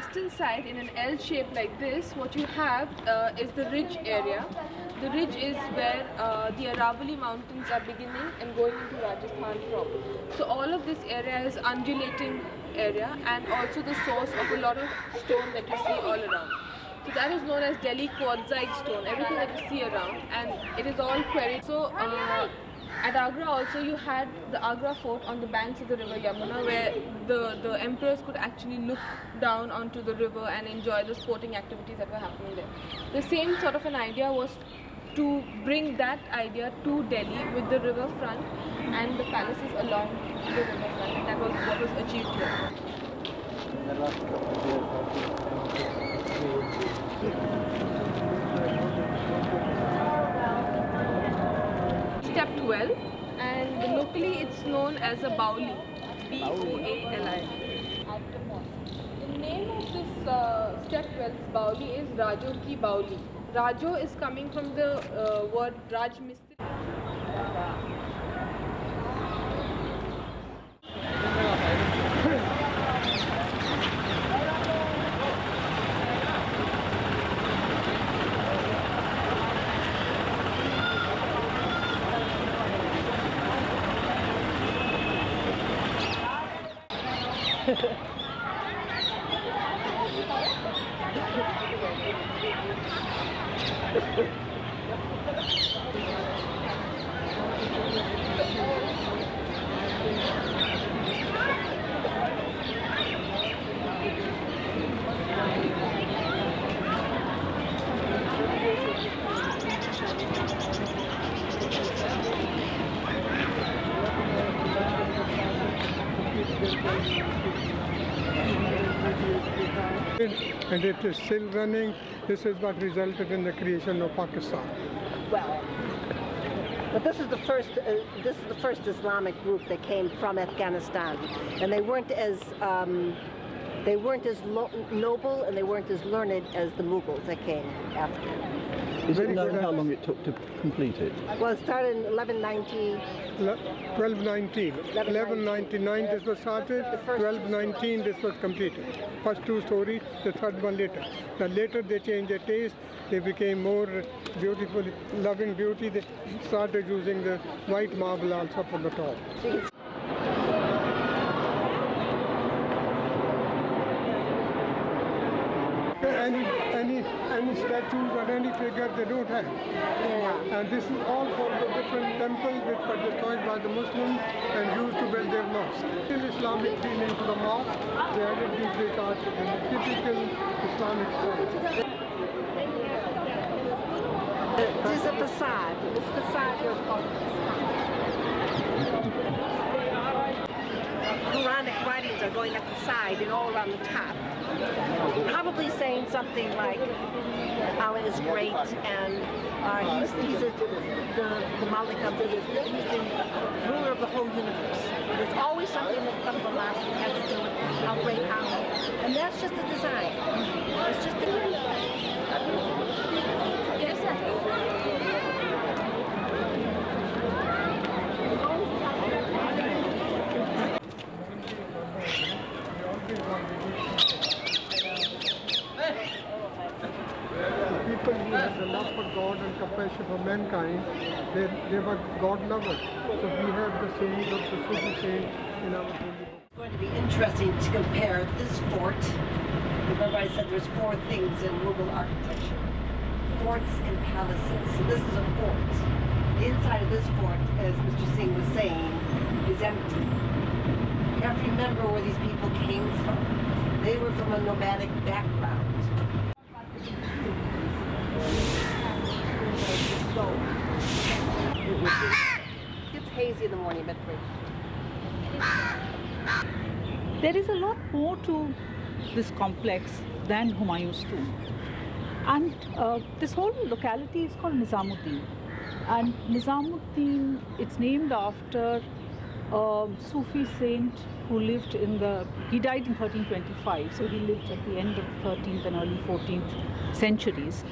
western side, in an L shape like this, what you have is the ridge area. The ridge is where the Aravalli mountains are beginning and going into Rajasthan from. So all of this area is undulating area and also the source of a lot of stone that you see all around. So that is known as Delhi quartzite stone, everything that you see around, and it is all quarried. So at Agra also you had the Agra Fort on the banks of the river Yamuna, where the emperors could actually look down onto the river and enjoy the sporting activities that were happening there. The same sort of an idea was to bring that idea to Delhi with the riverfront and the palaces along the riverfront, and that was what was achieved here. Step 12, and locally it's known as a Bauli, B-O-A-L-I. The name of this step 12 Bauli is Rajo Ki Bauli. Rajo is coming from the word Raj Mistri. And it is still running. This is what resulted in the creation of Pakistan. Well, but this is the first Islamic group that came from Afghanistan, and they weren't as noble and they weren't as learned as the Mughals that came after. Is it known how long it took to complete it? Well, it started in 1119. 1219. 1199 this was started, 1219 this was completed. First two stories, the third one later. Now later they changed their taste, they became more beautiful, loving beauty. They started using the white marble also from the top. Any statues or any figure they don't have. Yeah. And this is all for the different temples which were destroyed by the Muslims and used to build their mosques. Still Islamic feeling to the mosque, they added these great arches in the typical Islamic style. This is a facade. This facade is called a facade. Quranic writings are going up the side and all around the top. Probably saying something like Allah is great and he's the Malik of the, he's the ruler of the whole universe. There's always something that comes along that has to do with how great Allah is. And that's just the design. It's just the yes, People who had the love for God and compassion for mankind, they were God lovers. So we have the saying of the Sufi saint in our holy book. It's going to be interesting to compare this fort. Remember I said there's four things in Mughal architecture. Forts and palaces. So this is a fort. The inside of this fort, as Mr. Singh was saying, is empty. You have to remember where these people came from. They were from a nomadic background. It's hazy in the morning, but there is a lot more to this complex than Humayun's tomb. And this whole locality is called Nizamuddin. And Nizamuddin, it's named after a Sufi saint who lived he died in 1325, so he lived at the end of the 13th and early 14th centuries.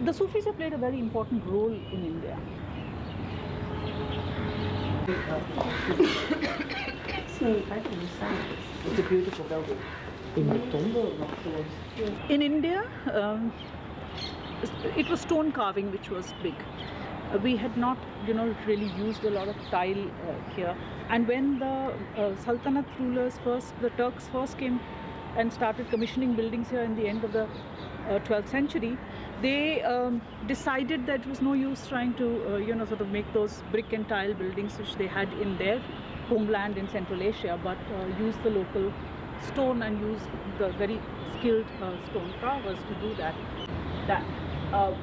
The Sufis have played a very important role in India. It's a beautiful building. In India, it was stone carving which was big. We had not, really used a lot of tile here. And when the Sultanate rulers the Turks first came and started commissioning buildings here in the end of the 12th century, they decided that it was no use trying to, sort of make those brick and tile buildings which they had in their homeland in Central Asia, but use the local stone and use the very skilled stone carvers to do that.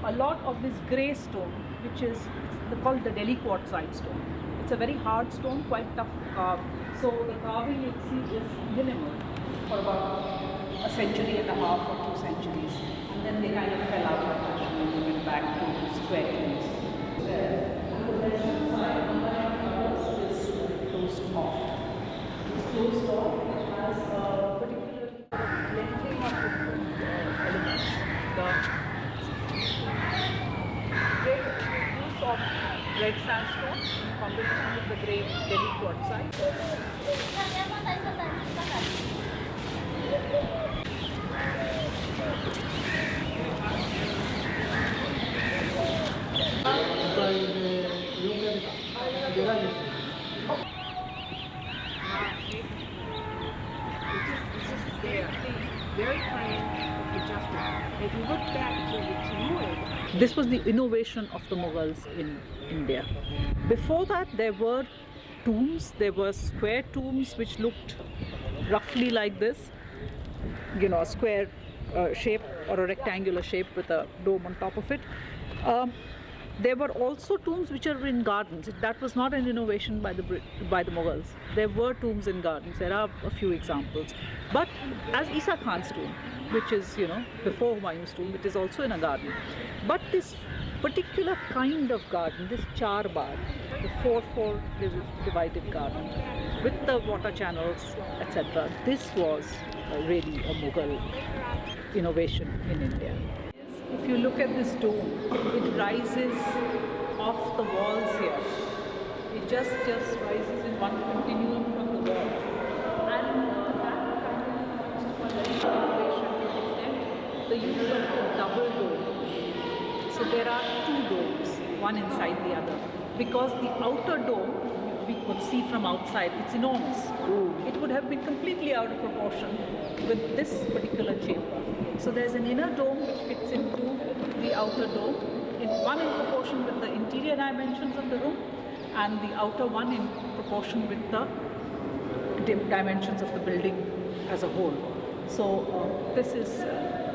A lot of this grey stone, which is called the Delhi quartzite stone. It's a very hard stone, quite tough to carve. So the carving you see is minimal for about a century and a half or 2 centuries. And then they kind of fell out of fashion and they went back to square tombs. And the western side is closed off. It's closed off, which has a particular blending of different elements. The great use of red sandstone in combination with the grey Delhi quartzite. Very fine adjustment. If you look back to its ruin, this was the innovation of the Mughals in India. Before that, there were tombs. There were square tombs which looked roughly like this, a square shape or a rectangular shape with a dome on top of it. There were also tombs which are in gardens. That was not an innovation by the Mughals. There were tombs in gardens. There are a few examples. But as Isa Khan's tomb, which is, before Humayun's tomb, it is also in a garden. But this particular kind of garden, this char-bar, the 4-4 divided garden, with the water channels, etc., this was really a Mughal innovation in India. If you look at this dome, it rises off the walls here. It just rises in one continuum from the walls. And that kind of innovation is the use of the double dome. So there are 2 domes, one inside the other. Because the outer dome, we could see from outside, it's enormous. It would have been completely out of proportion with this particular chamber. So there's an inner dome which fits into the outer dome, one in proportion with the interior dimensions of the room, and the outer one in proportion with the dimensions of the building as a whole. So this is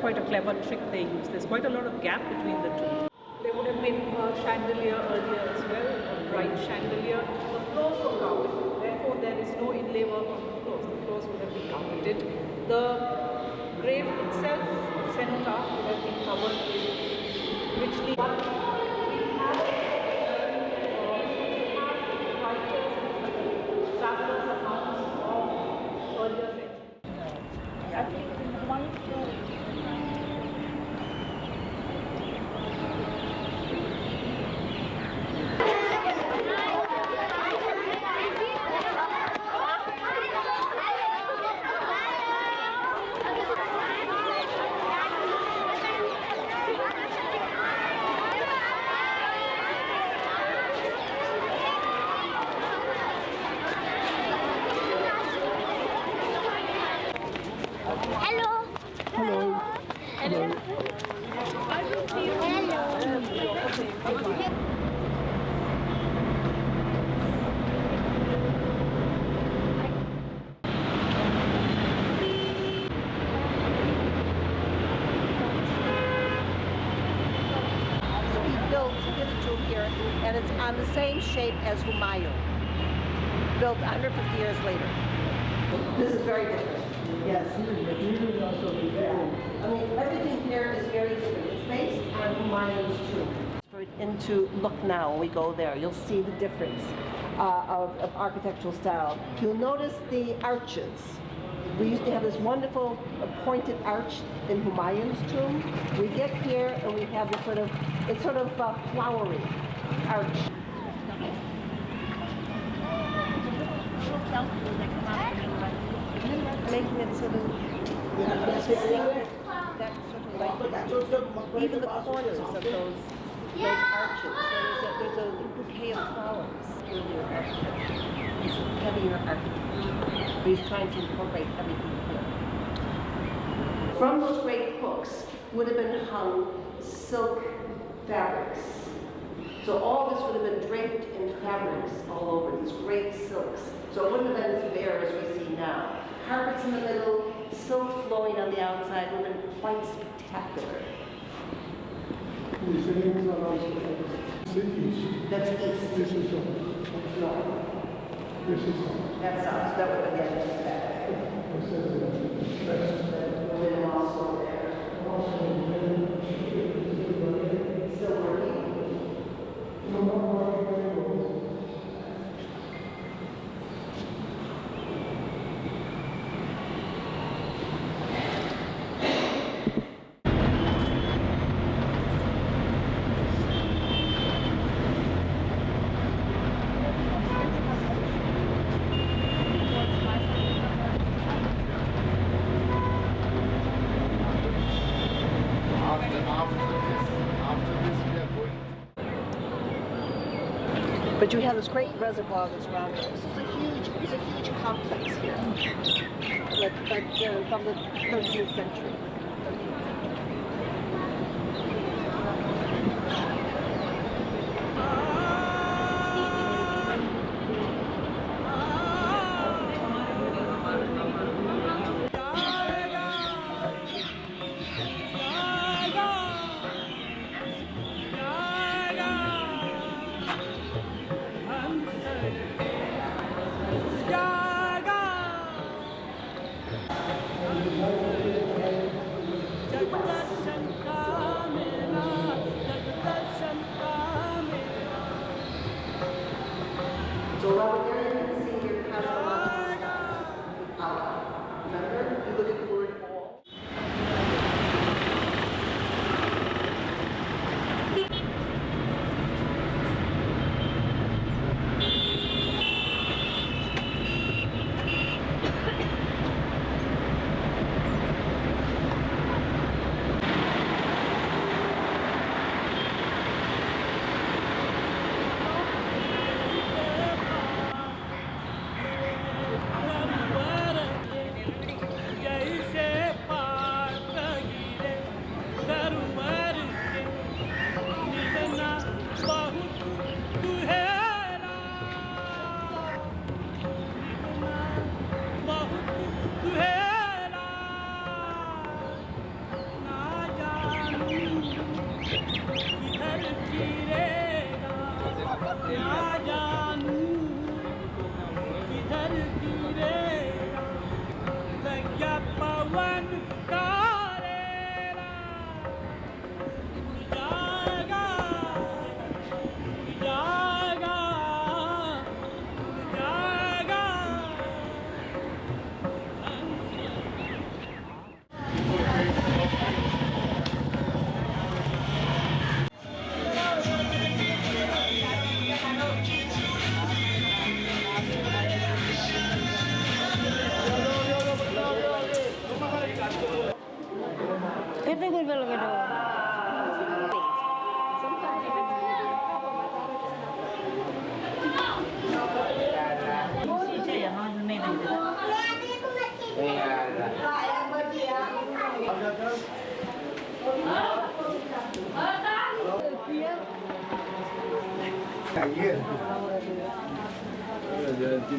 quite a clever trick they use. There's quite a lot of gap between the two. They would have made a chandelier earlier as well, a bright chandelier. The floors were carpeted, therefore there is no inlay work on the floors. The floors would have been carpeted. The grave itself, the cenotaph, would have been covered with richly. Travelers' accounts of earlier centuries. I think in one and it's on the same shape as Humayun, built 150 years later. This is very different. Yes. I mean, everything here is very different. It's based on Humayun's tomb. Into Lucknow, when we go there, you'll see the difference of architectural style. You'll notice the arches. We used to have this wonderful pointed arch in Humayun's tomb. We get here and we have this sort of flowery arch. Making it sort of distinct, that sort of like even the corners of those arches. There's a bouquet of flowers in your architecture. He's heavier architecture, but he's trying to incorporate everything here. From those great hooks would have been hung silk fabrics. So all this would have been draped in fabrics all over, these great silks. So it wouldn't have been as bare as we see now. Carpets in the middle, silk flowing on the outside would have been quite spectacular. That's east. This is North. This is That's south. So that would have been the end of that. And also there. Still working. But you have this great reservoir that's around it. This is a huge complex here, from the 13th century. So right there you can see your Hussainabad. Remember? You look at the word all.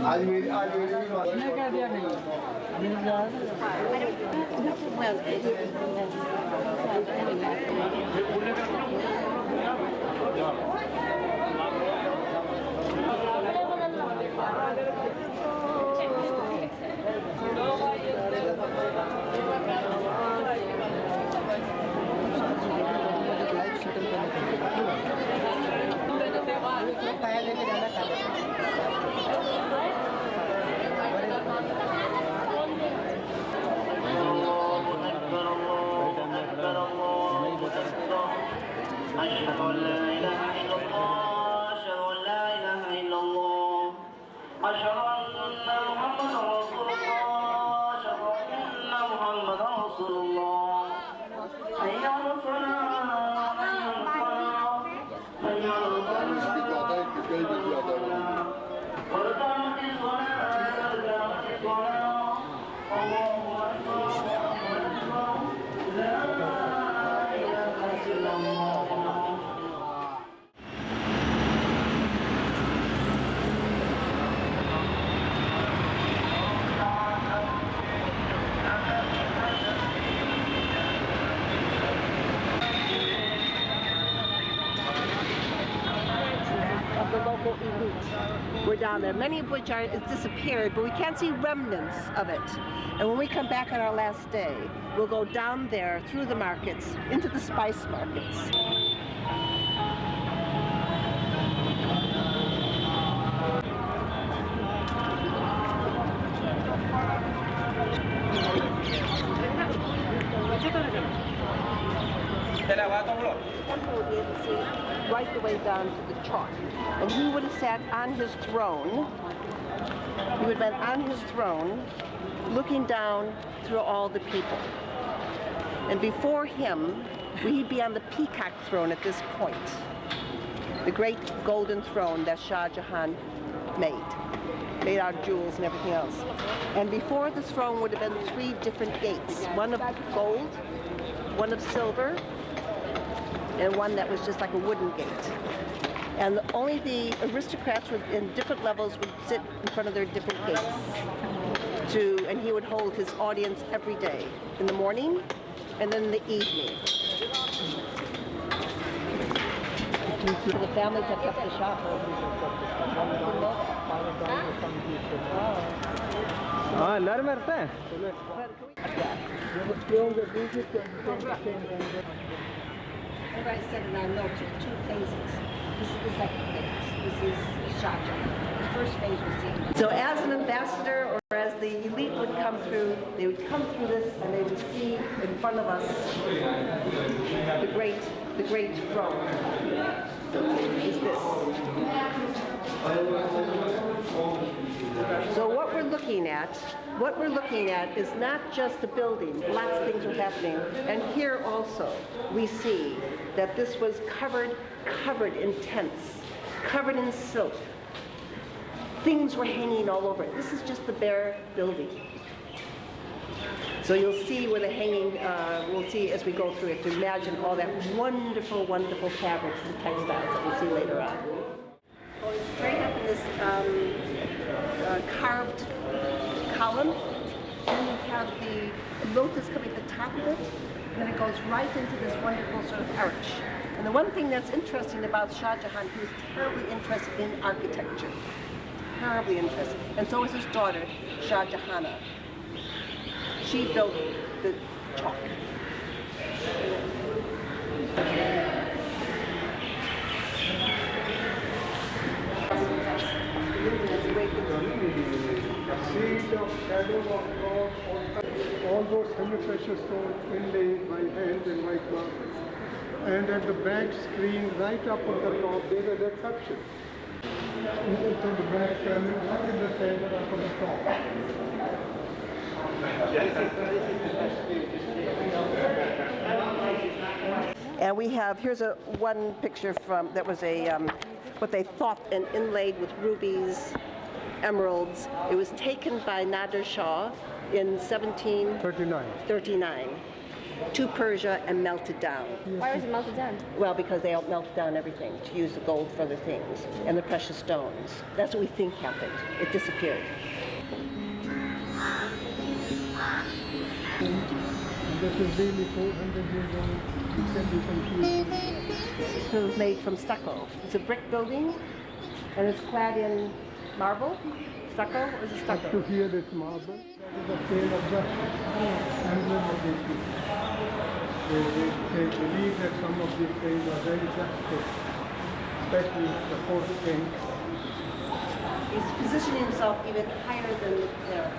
आज मेरी भी क्या दिया नहीं أشهد أن لا إله إلا الله أشهد أن لا إله إلا الله أشهد أن Of the local elite. We're down there, many of which are disappeared, but we can't see remnants of it. And when we come back on our last day, we'll go down there through the markets into the spice markets. We'll be able to see right the way down to the chalk. And he would have sat on his throne. He would have been on his throne, looking down through all the people. And before him, he'd be on the peacock throne at this point. The great golden throne that Shah Jahan made out of jewels and everything else. And before this throne would have been 3 different gates. One of gold, one of silver, and one that was just like a wooden gate. And only the aristocrats in different levels would sit in front of their different gates. And he would hold his audience every day, in the morning and then in the evening. The family kept up the shop. Everybody said in our notes there are 2 phases. This is the second phase. This is Shah Jahan. The first phase was seen. So as an ambassador or as the elite would come through, they would come through this and they would see in front of us the great throne. Is this. So what we're looking at is not just the building. Lots of things are happening. And here also we see that this was covered in tents, covered in silk. Things were hanging all over it. This is just the bare building. So you'll see where the hanging, we'll see as we go through it, to imagine all that wonderful, wonderful fabrics and textiles that we'll see later on. Going straight up in this carved column, and we have the lotus coming at the top of it, and then it goes right into this wonderful sort of arch. And the one thing that's interesting about Shah Jahan, he was terribly interested in architecture. Terribly interested. And so was his daughter, Shah Jahana. She built the chalk. All those semi-precious stones inlaid by hand in white marble. And at the back screen, right up on the top, there's an exception. From the back screen, right in the center, up on the top. And we have, here's one picture from, that was what they thought, and inlaid with rubies, emeralds. It was taken by Nader Shah in 1739 to Persia and melted down. Why was it melted down? Well, because they melted down everything to use the gold for other things and the precious stones. That's what we think happened. It disappeared. This is really 400 years old. It can be confused. It was made from stucco. It's a brick building, and it's clad in marble. Stucco? Or is it stucco? Up to here it's marble. That is the scale of justice. Emblem of these people. They believe that some of these things are very justice, especially the fourth king. He's positioning himself even higher than there.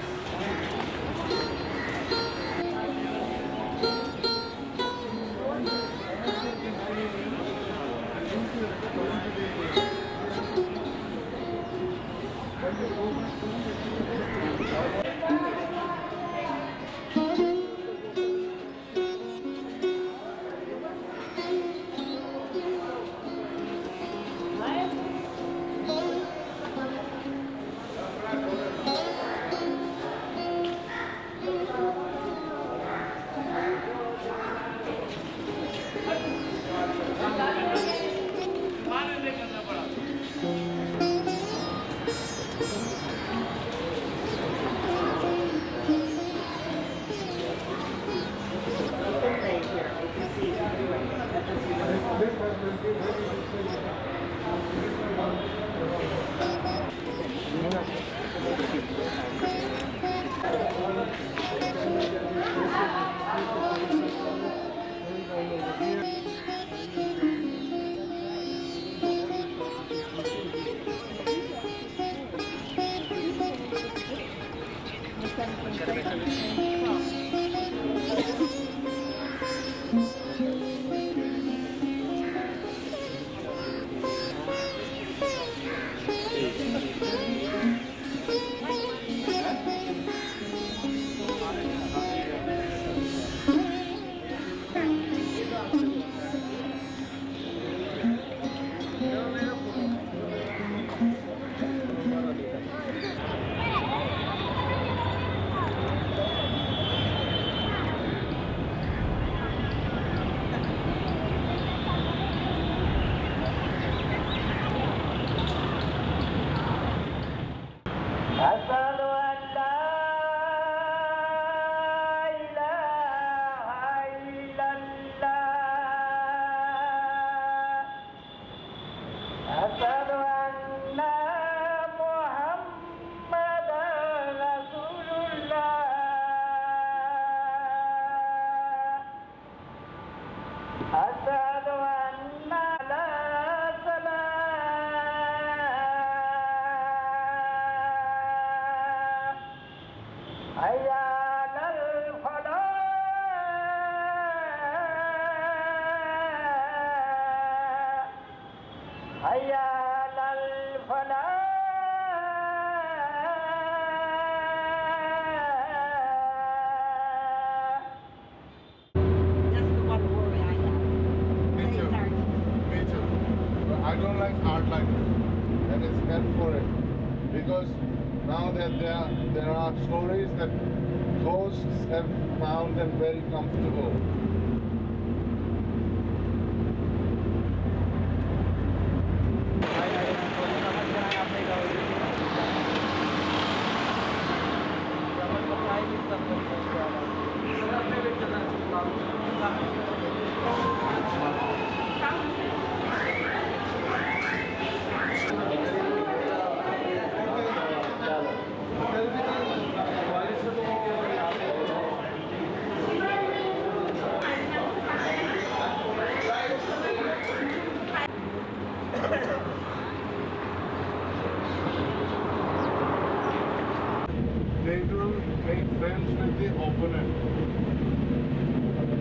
I don't like art like this, and it's meant for it. Because now that there are stories that ghosts have found them very comfortable. They will make friends with the opponent,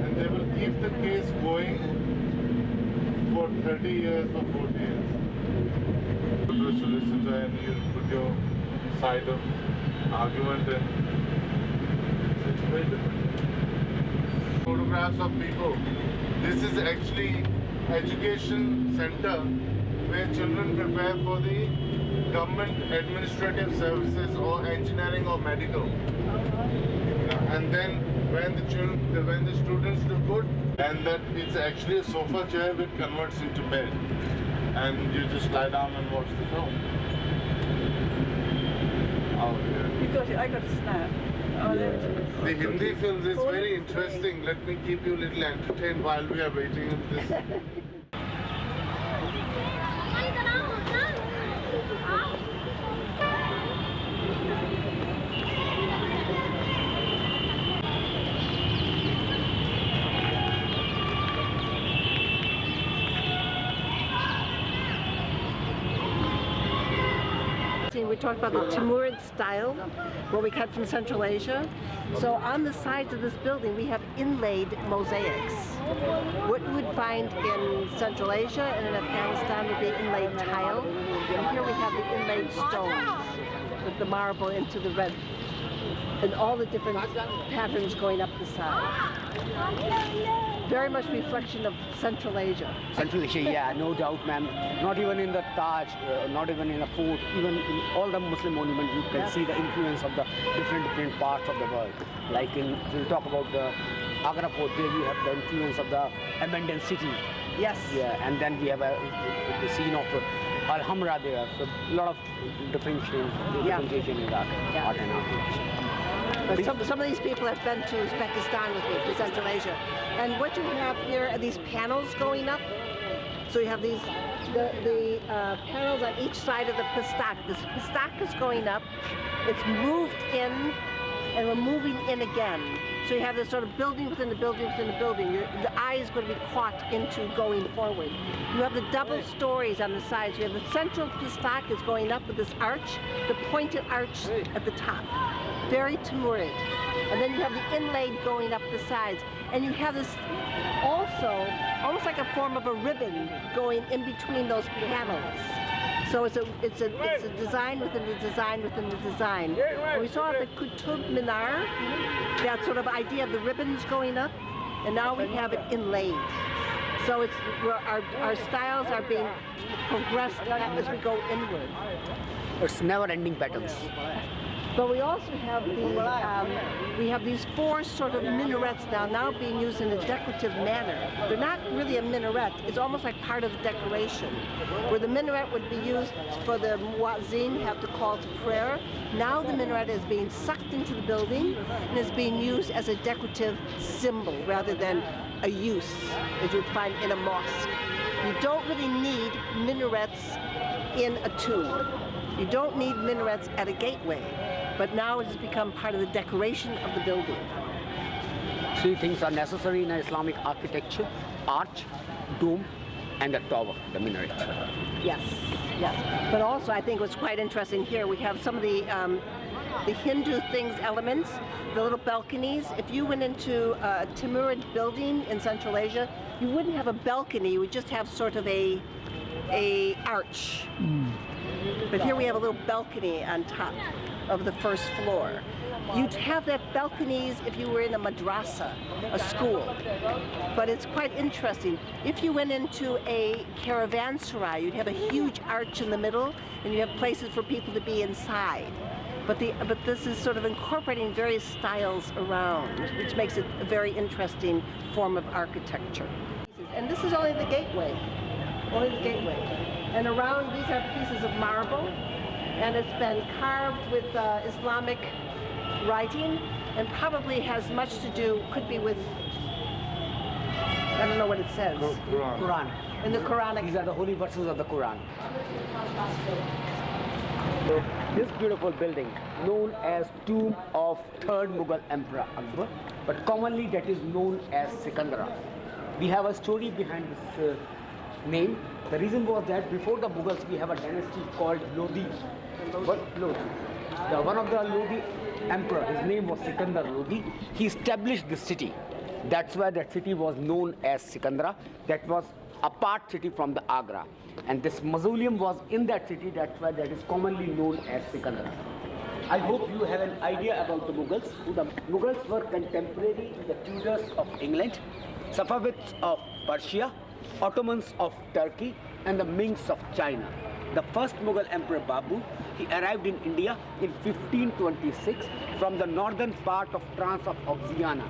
and they will keep the case going for 30 years or 40 years. Go to a solicitor and you put your side of argument, and it's very different. Photographs of people. This is actually education center where children prepare for the government administrative services or engineering or medical. And then when the students do good, and that it's actually a sofa chair which converts into bed, and you just lie down and watch the film. Oh yeah. I got a snap. Oh, there it is. The Hindi films is very interesting. Let me keep you a little entertained while we are waiting in this. We talked about the Timurid style, what we cut from Central Asia. So on the sides of this building, we have inlaid mosaics. What you would find in Central Asia and in Afghanistan would be inlaid tile. And here we have the inlaid stones with the marble into the red, and all the different patterns going up the side. Very much reflection of Central Asia. Central Asia, yeah, no doubt, ma'am. Not even in the Taj, not even in a fort, even in all the Muslim monuments, you can see the influence of the different parts of the world. Like we'll talk about the Agra Fort, there you have the influence of the abandoned city. Yes. Yeah, and then we have the scene of Alhambra there. So a lot of differentiation in that art and architecture. But some of these people have been to Uzbekistan with me, to Central Asia. And what you have here are these panels going up. So you have these, the panels on each side of the pistak. This pistak is going up, it's moved in, and we're moving in again. So you have this sort of building within the building within the building. The eye is going to be caught into going forward. You have the double stories on the sides. You have the central pistak is going up with this arch, the pointed arch at the top. Very Timurid. And then you have the inlaid going up the sides. And you have this also, almost like a form of a ribbon going in between those panels. So it's a design within the design within the design. And we saw the Qutb Minar, that sort of idea of the ribbons going up, and now we have it inlaid. So it's our styles are being progressed as we go inward. It's never-ending patterns. But we also have these four sort of minarets now being used in a decorative manner. They're not really a minaret, it's almost like part of the decoration. Where the minaret would be used for the muazzin, have to call to prayer. Now the minaret is being sucked into the building and is being used as a decorative symbol rather than a use, as you would find in a mosque. You don't really need minarets in a tomb. You don't need minarets at a gateway. But now it has become part of the decoration of the building. Three things are necessary in Islamic architecture: arch, dome, and the tower, the minaret. Yes, yes. But also I think what's quite interesting here, we have some of the Hindu elements, the little balconies. If you went into a Timurid building in Central Asia, you wouldn't have a balcony, you would just have sort of a arch. But here we have a little balcony on top of the first floor. You'd have that balconies if you were in a madrasa, a school. But it's quite interesting. If you went into a caravanserai, you'd have a huge arch in the middle, and you have places for people to be inside. But this is sort of incorporating various styles around, which makes it a very interesting form of architecture. And this is only the gateway, only the gateway. And around, these are pieces of marble, and it's been carved with Islamic writing, and probably has much to do, could be with, I don't know what it says. Quran. In the Quranic. These are the holy verses of the Quran. This beautiful building, known as Tomb of Third Mughal Emperor Akbar, but commonly that is known as Sikandra. We have a story behind this name. The reason was that before the Mughals, we have a dynasty called Lodhi. One of the Lodhi emperor, his name was Sikandar Lodhi. He established this city. That's why that city was known as Sikandra. That was a part city from the Agra. And this mausoleum was in that city. That's why that is commonly known as Sikandra. I hope you have an idea about the Mughals. The Mughals were contemporary to the Tudors of England, Safavids of Persia, Ottomans of Turkey, and the Minks of China. The first Mughal Emperor Babur, he arrived in India in 1526 from the northern part of Transoxiana,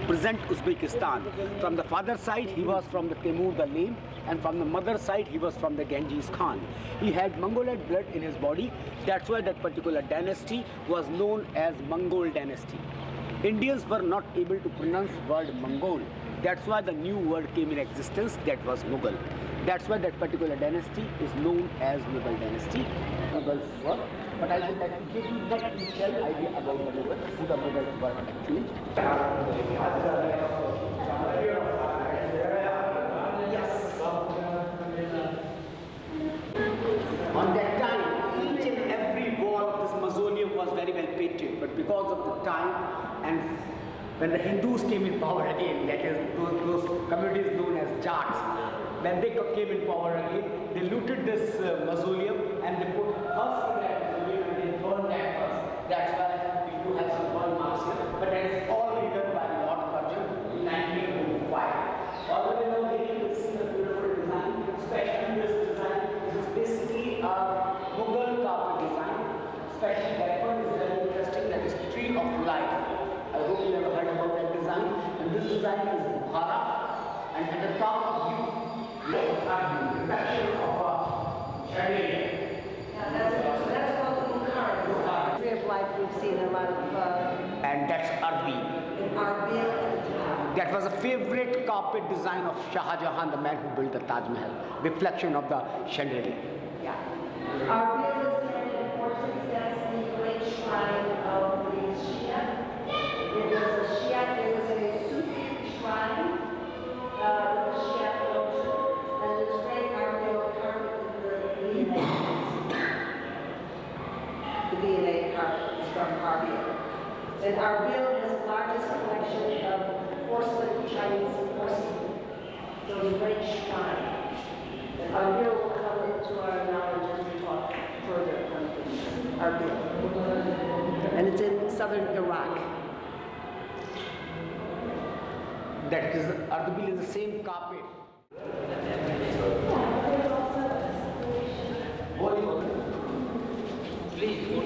present Uzbekistan. From the father's side, he was from the Timur the Lame, and from the mother's side, he was from the Genghis Khan. He had Mongolid blood in his body. That's why that particular dynasty was known as Mongol dynasty. Indians were not able to pronounce the word Mongol. That's why the new word came in existence, that was Mughal. That's why that particular dynasty is known as Mughal dynasty. Mughals were. But I would like to give you a detailed idea about the Mughals, who the Mughals were actually. Yes. On that time, each and every wall of this mausoleum was very well painted, but because of the time and when the Hindus came in power again, that is those communities known as Jats, when they came in power again, they looted this mausoleum and they put husk in that mausoleum and they burned that husk. That's why we do have some burn marks here. But that is all redone by Lord Curzon in 1905. All the way down here you will see the beautiful design, especially this design. This is basically a Mughal carpet design. Especially that one is very interesting, that is Tree of Life. I hope you never heard about that design. And this design is Bukhara. And at the top of you, the reflection of a chandelier. Yeah, that's called the Bukhara. Tree of Life we've seen a lot of... and that's Arbi. In Arbi at the top. That was a favorite carpet design of Shah Jahan, the man who built the Taj Mahal, reflection of the chandelier. Yeah. Our real is very important. That's the great shrine of the Shia. It was a Shia, it was a Sufi shrine with a Shia devotion, and this great archeo carpet with the DNA carpet is from Arabia. And our real has the largest collection of porcelain, Chinese porcelain. So it's a great shrine. Our bill will come into our knowledge as we talk further on our bill. And it's in southern Iraq. That is, Ardabil is the same carpet. Please, no.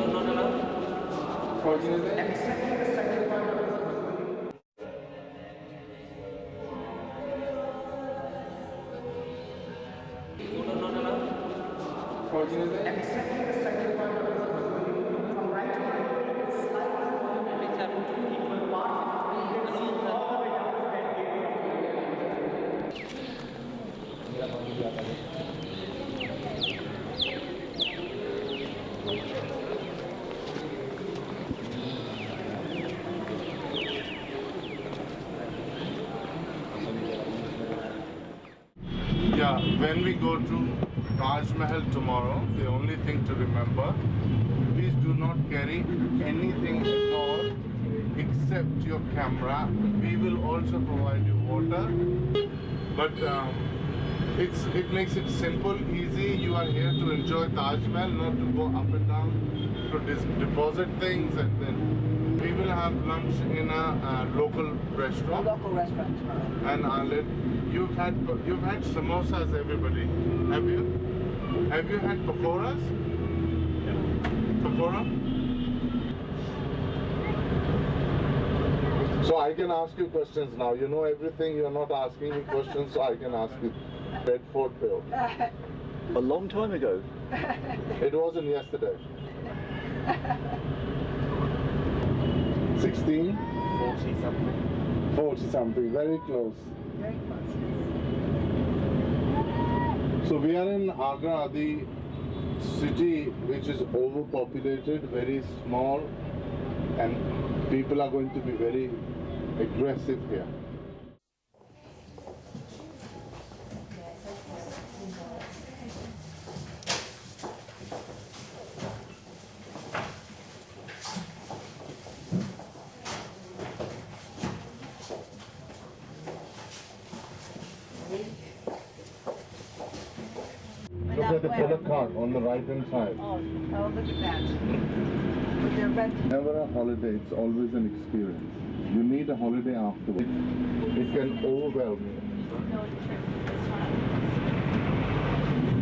Yeah, when we go to Taj Mahal tomorrow, the only thing to remember, please do not carry anything at all except your camera. We will also provide you water, but it makes it simple, easy. You are here to enjoy Taj Mahal, not to go up and down to deposit things, and then we will have lunch in a local restaurant. Local restaurant tomorrow. And you've had samosas, everybody. Have you? Have you had pakoras? Pakora? So I can ask you questions now. You know everything. You're not asking me questions, so I can ask you. Red Fort Bill. A long time ago. It wasn't yesterday. 16? 40 something. 40 something. Very close. Very close. So we are in Agra, the city which is overpopulated, very small, and people are going to be very aggressive here. Look at the bullock cart on the right hand side. Oh, look at that. With their red. Never a holiday, it's always an experience. You need a holiday afterwards. It can overwhelm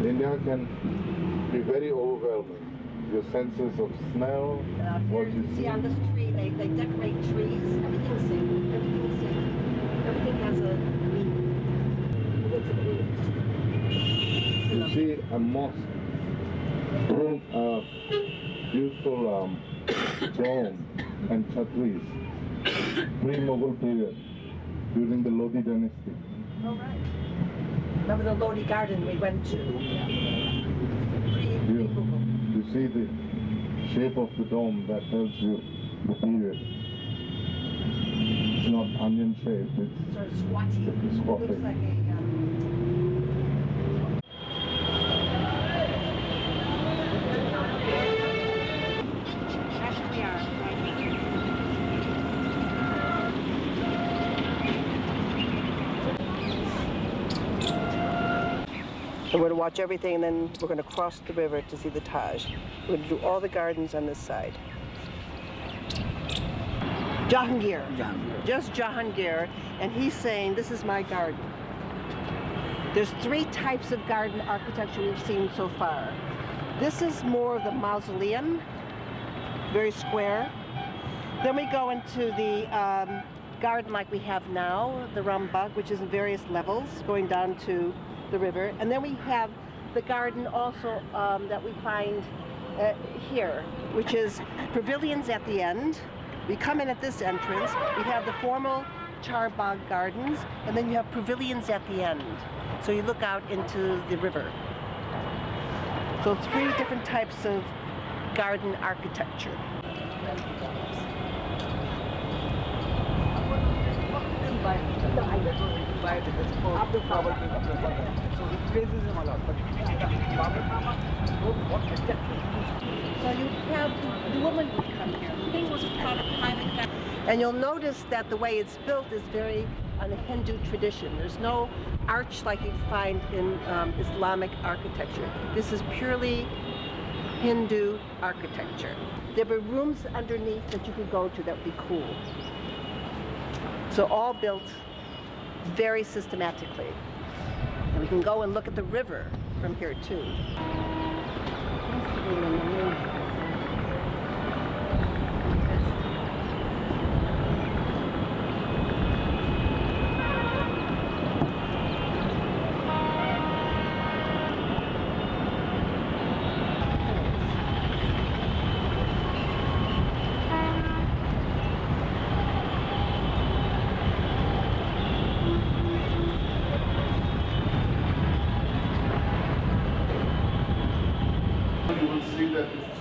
you. India can be very overwhelming. Your senses of smell, what you see on this tree, they decorate trees. Everything's sacred. Everything's sacred. Everything has a meaning. What's it mean? You see a mosque, beautiful dome and chhatris, pre-Mughal period, during the Lodhi dynasty. Oh, right. Remember the Lodhi Garden we went to? Yeah. Pre-Mughal. You see the shape of the dome, that tells you the period. It's not onion shaped, it's sort of squatty. squatty. Looks like a... So we're going to watch everything, and then we're going to cross the river to see the Taj. We're going to do all the gardens on this side. Jahangir. Just Jahangir. And he's saying, this is my garden. There's 3 types of garden architecture we've seen so far. This is more of the mausoleum, very square. Then we go into the garden like we have now, the Ram-Bagh, which is in various levels, going down to the river. And then we have the garden also that we find here, which is pavilions at the end. We come in at this entrance. We have the formal Lodhi Gardens, and then you have pavilions at the end. So you look out into the river. So 3 different types of garden architecture. So you have the woman would come here. The thing was a private garden. And you'll notice that the way it's built is very on a Hindu tradition. There's no arch like you'd find in Islamic architecture. This is purely Hindu architecture. There were rooms underneath that you could go to that would be cool. So all built very systematically. And we can go and look at the river from here too.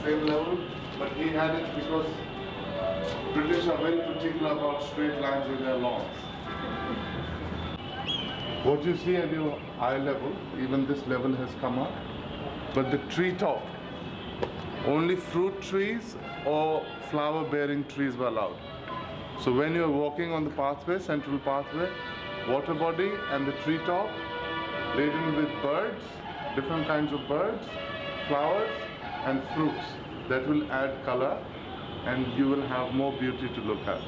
Same level, but he had it because British are very particular about straight lines with their lawns. What you see at your eye level, even this level has come up, but the tree top, only fruit trees or flower bearing trees were allowed. So when you're walking on the pathway, central pathway, water body and the tree top laden with birds, different kinds of birds, flowers and fruits that will add color, and you will have more beauty to look at.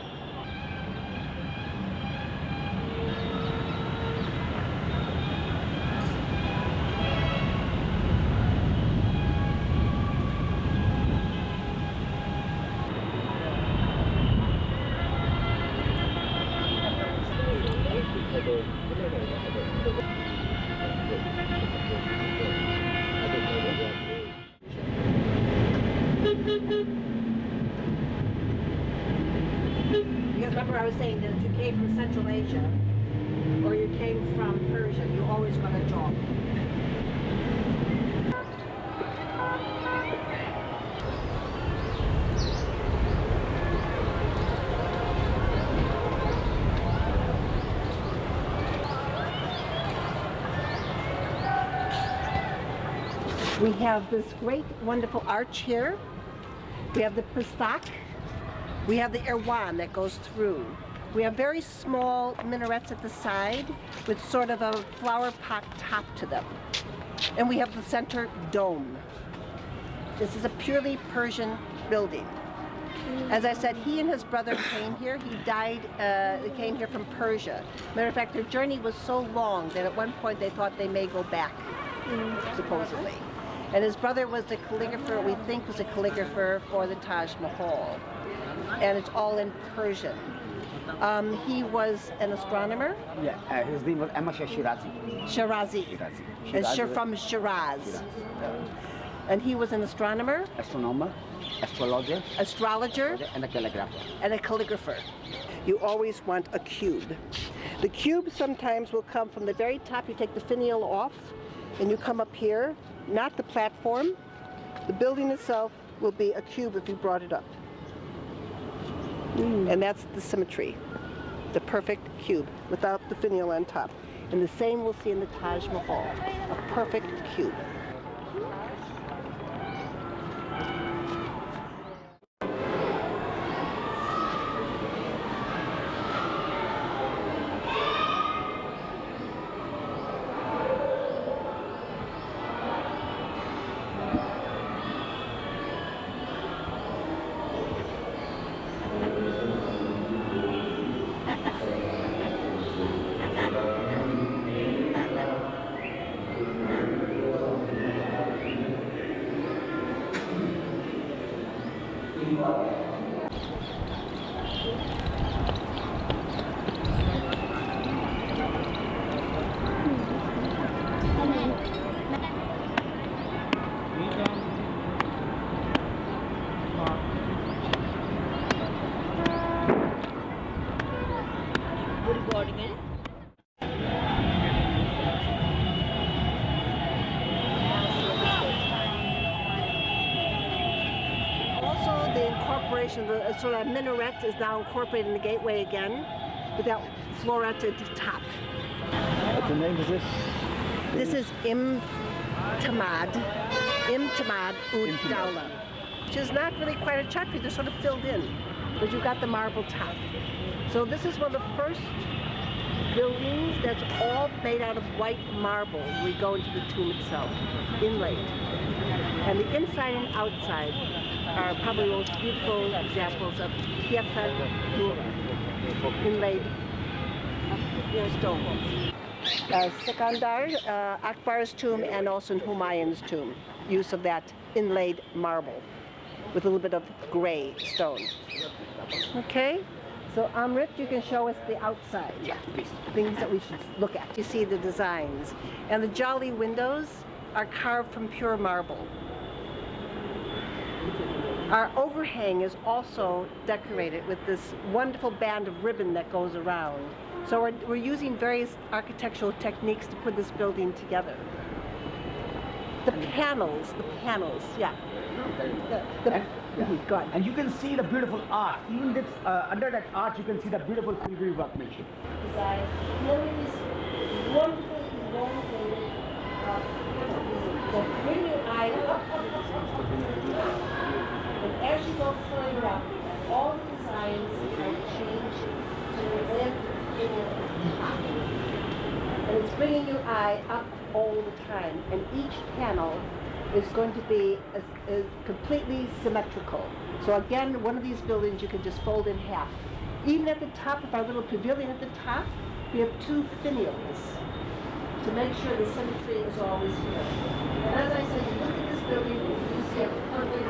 Because remember I was saying that if you came from Central Asia or you came from Persia, you always got a job. We have this great, wonderful arch here. We have the pastak. We have the irwan that goes through. We have very small minarets at the side with sort of a flower pot top to them. And we have the center dome. This is a purely Persian building. As I said, he and his brother came here. He died, they came here from Persia. Matter of fact, their journey was so long that at one point they thought they may go back, supposedly. And his brother was the calligrapher, we think was a calligrapher for the Taj Mahal. And it's all in Persian. He was an astronomer. Yeah, his name was Ahmad Shirazi. Shirazi. From Shiraz. And he was an astronomer. Astronomer, astrologer. Astrologer. And a calligrapher. And a calligrapher. You always want a cube. The cube sometimes will come from the very top. You take the finial off and you come up here. Not the platform. The building itself will be a cube if you brought it up. And that's the symmetry. The perfect cube without the finial on top. And the same we'll see in the Taj Mahal. A perfect cube. restoration. The sort of minaret is now incorporated in the gateway again, with that floretted top. What's the name of this? This is Imtamad Ud Dawla, which is not really quite a chakra, they're sort of filled in, but you've got the marble top. So this is one of the first buildings that's all made out of white marble when we go into the tomb itself, inlaid. And the inside and outside are probably the most beautiful examples of Pieta Dura, inlaid stone. Sikandar, Akbar's tomb, and also Humayun's tomb, use of that inlaid marble with a little bit of gray stone. Okay, so Amrit, you can show us the outside. Yeah, please. Things that we should look at. You see the designs. And the jolly windows are carved from pure marble. Our overhang is also decorated with this wonderful band of ribbon that goes around. So we're using various architectural techniques to put this building together. The panels, yeah. Go on. And you can see the beautiful art. Even this, under that art, you can see the beautiful filigree workmanship. Design. And then we have this wonderfully elongated that bring your eye up. And as you go further up, all the designs are changed to live in the top. And it's bringing your eye up all the time. And each panel is going to be completely symmetrical. So again, one of these buildings you can just fold in half. Even at the top of our little pavilion at the top, we have two finials to make sure the symmetry is always here. And as I said, you look at this building, you see a perfect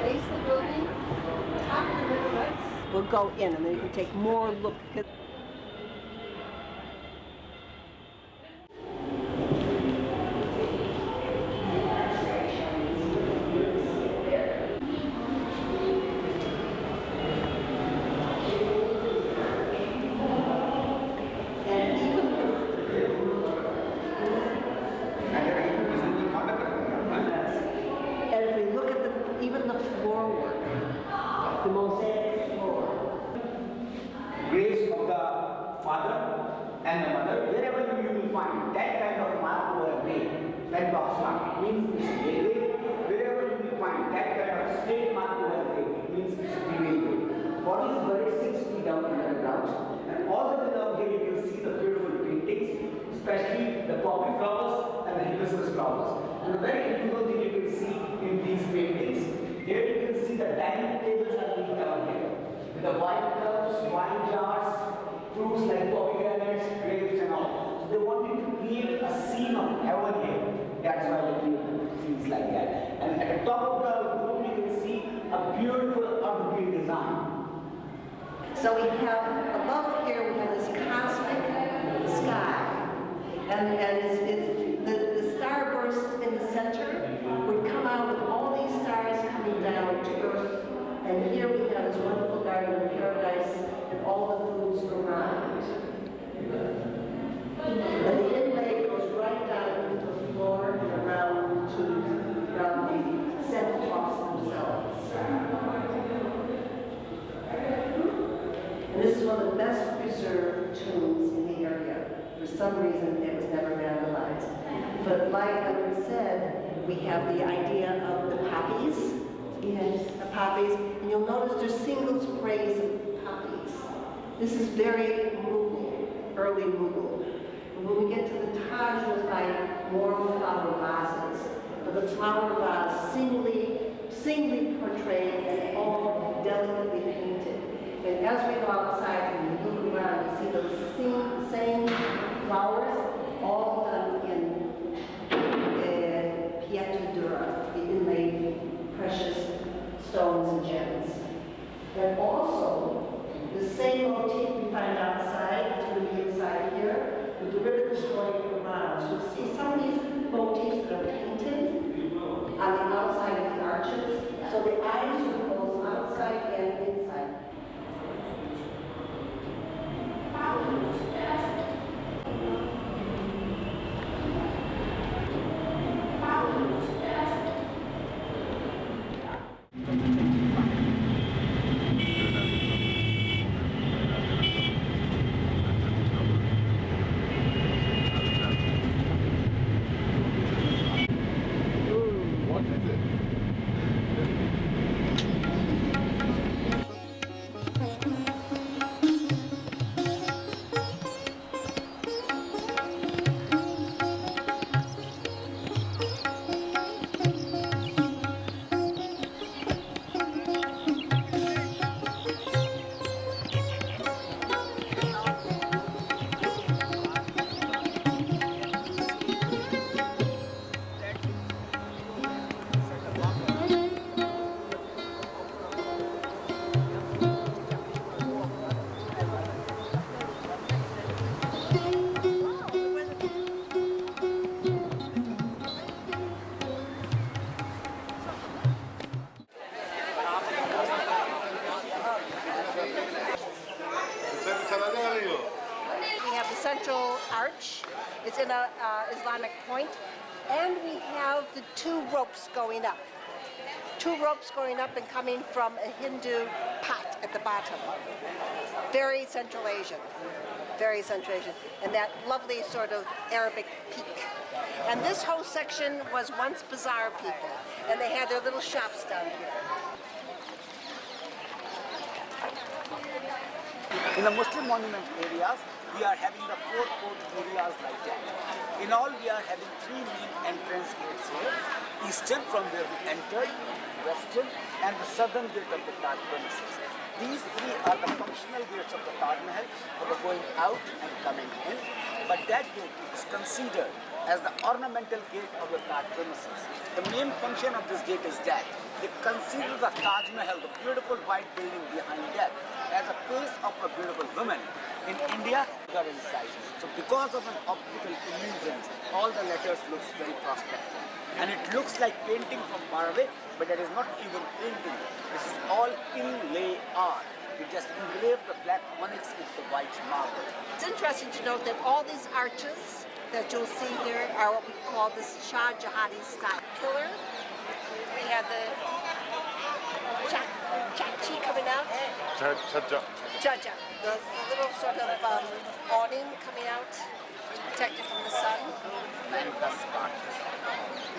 face the building, top of the minarets. We'll go in and then you can take more look. Especially the poppy flowers and the hibiscus flowers. And the very beautiful thing you can see in these paintings, here you can see the dining tables are being done here. With the white cups, wine jars, fruits like pomegranates, grapes and all. So they wanted to create a scene of heaven here. That's why they created scenes like that. And at the top of the room you can see a beautiful earth-green design. So we have, above here we have this cosmic sky. And the starburst in the center would come out with all these stars coming down to Earth. And here we have this wonderful garden of paradise and all the foods around. And the inlay goes right down into the floor and around the center tops themselves. And this is one of the best preserved tombs in the area. For some reason, it was never vandalized. But like I said, we have the idea of the poppies. Yes, the poppies. And you'll notice there's single sprays of poppies. This is very Mughal, early Mughal. And when we get to the Taj, you'll find more flower vases. But the flower vase singly portrayed and all delicately painted. And as we go outside and we look around, you see those same flowers, all done in Pieta Dura, the inlaid precious stones and gems. And also, the same motif we find outside, it's going to be inside here, with the ribbons going around. So you'll see some of these motifs that are painted on the outside of the arches. So the eyes are both outside and inside. beach. It's in a Islamic point. And we have the two ropes going up. Two ropes going up and coming from a Hindu pot at the bottom. Very Central Asian. Very Central Asian. And that lovely sort of Arabic peak. And this whole section was once bazaar people. And they had their little shops down here. In the Muslim monument areas, we are having the 4 court areas like that. In all, we are having 3 main entrance gates here. Eastern, from where we entered, western, and the southern gate of the Taj premises. These 3 are the functional gates of the Taj Mahal for the going out and coming in. But that gate is considered as the ornamental gate of the Taj premises. The main function of this gate is that it considers the Taj Mahal, the beautiful white building behind that, as a face of a beautiful woman. In India, they are inside. So because of an optical illusion, all the letters looks very prospective. And it looks like painting from far away, but that is not even painting. This is all inlay art. We just engrave the black onyx with the white marble. It's interesting to note that all these arches that you'll see here are what we call this Shah Jahan style pillar. We have the chachi coming out. Chacha. The little sort of awning coming out to protect you from the sun. 9 cusp arches.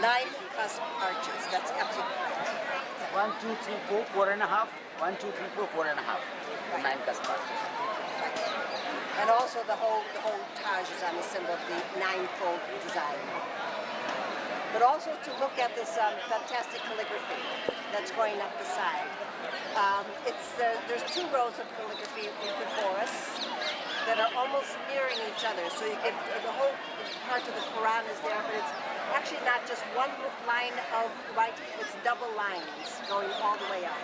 9 cusp arches. That's absolutely correct. 1, 2, 3, 4, 4.5. 1, 2, 3, 4, 4.5. 9 cusp arches. And also the whole Taj is on the symbol of the 9-fold design. But also to look at this fantastic calligraphy that's going up the side. There's 2 rows of calligraphy before us that are almost mirroring each other. So you get the whole part of the Quran is there, but it's actually not just one line of writing, it's double lines going all the way up.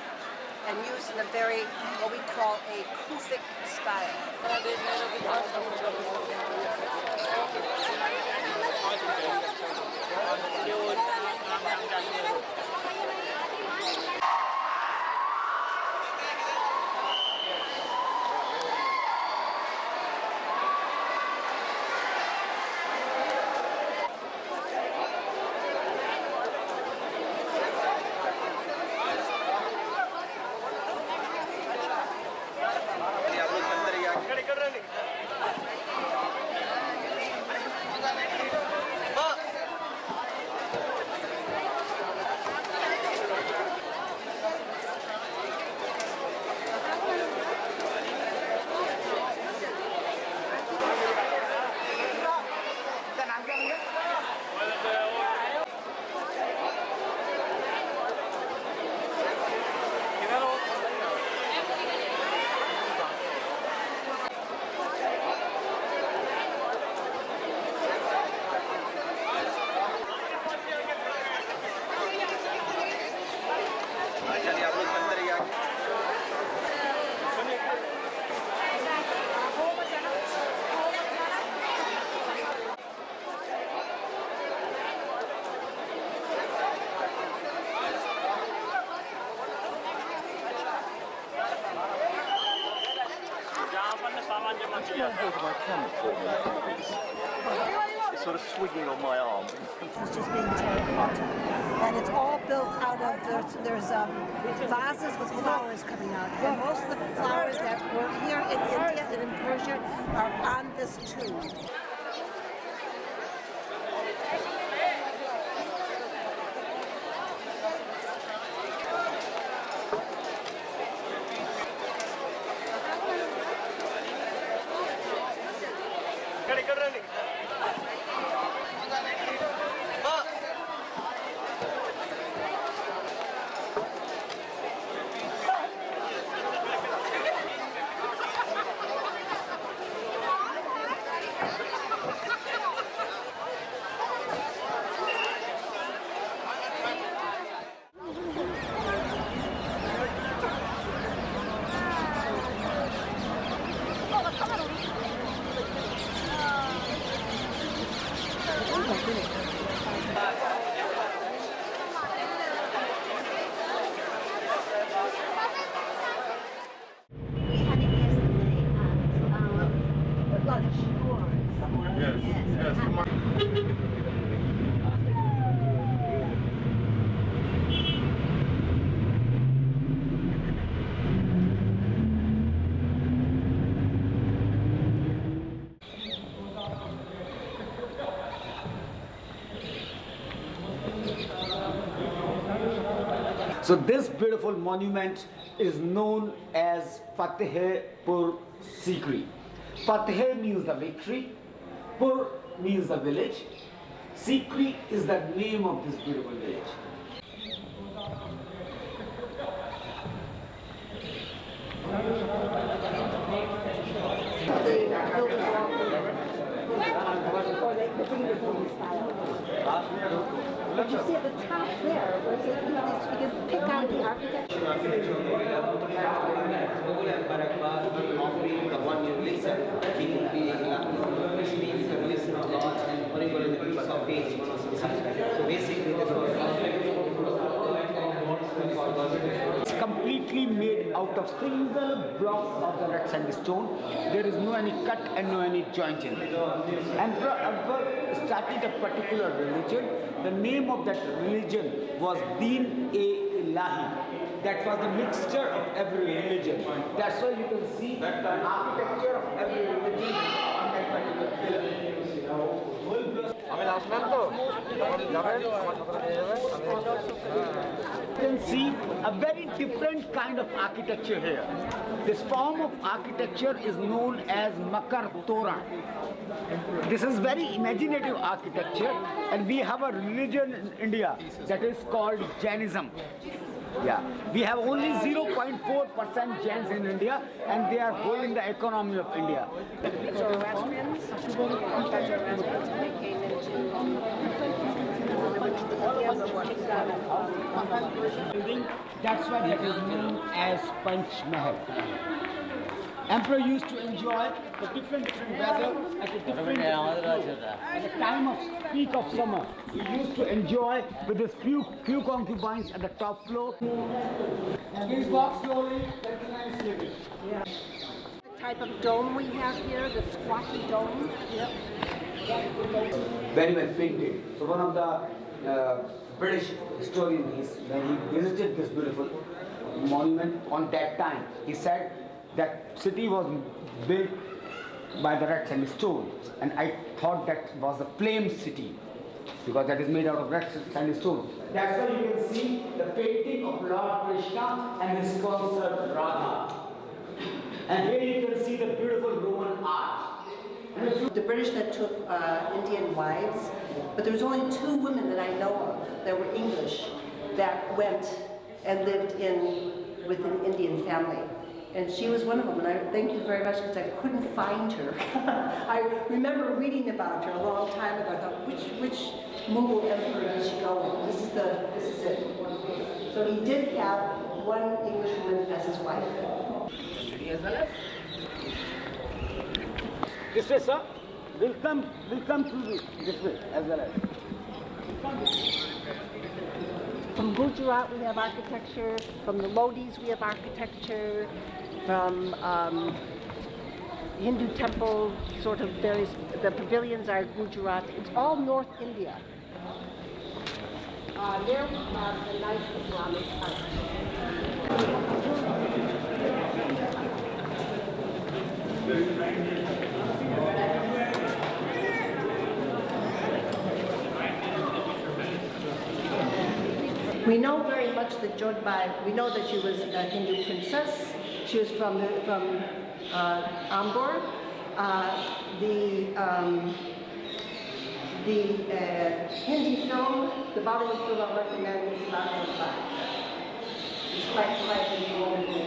And used in a very, what we call a Kufic style. It's sort of swinging on my arm. It's just being terracotta. And it's all built out of, there's vases with flowers coming out. And most of the flowers that were here in India and in Persia are on this tomb. Yes. So this beautiful monument is known as Fatehpur Sikri. Fateh means the victory, Pur means the village, Sikri is the name of this beautiful village. But you see at the top there, where you can pick out the architecture. Mughal Emperor Akbar, the one you listen, he will be which means you listen a lot and particularly the piece of page. So basically It's completely made out of single blocks of the red sandstone. There is no any cut and no any joint in it. Emperor Akbar started a particular religion. The name of that religion was Din-e-Ilahi. That was the mixture of every religion. That's why you can see the architecture of every religion on that particular pillar. You can see a very different kind of architecture here. This form of architecture is known as Makar Toran. This is very imaginative architecture, and we have a religion in India that is called Jainism. Yeah, we have only 0.4% Jains in India, and they are holding the economy of India. Zoroastrians, they came That's why that is known as Panch Mahal. Emperor used to enjoy the different weather at the time of peak of summer. He used to enjoy with his few concubines at the top floor. Please walk slowly, recognize living. Yeah. The type of dome we have here, the squatty dome. Yep. Very well painted. So one of the British historians, when he visited this beautiful monument on that time, he said that city was built by the red sandstone, and I thought that was a flame city because that is made out of red sandstone. That's why you can see the painting of Lord Krishna and his consort Radha. And here you can see the beautiful Roman art. The British that took Indian wives, but there was only 2 women that I know of that were English that went and lived with an Indian family. And she was one of them, and I thank you very much because I couldn't find her. I remember reading about her a long time ago. I thought, which Mughal emperor did she go with? This is it. So he did have one English woman as his wife. This way, sir. We'll come through this way as well as. From Gujarat we have architecture, from the Lodhis we have architecture, from Hindu temple, sort of various, the pavilions are Gujarat. It's all North India. There we have the nice Islamic We know very much that Jodhbai, we know that she was a Hindu princess. She was from Ambur. The Hindi film, the Bollywood film I recommend is about Jodhbai. It's quite wonderful.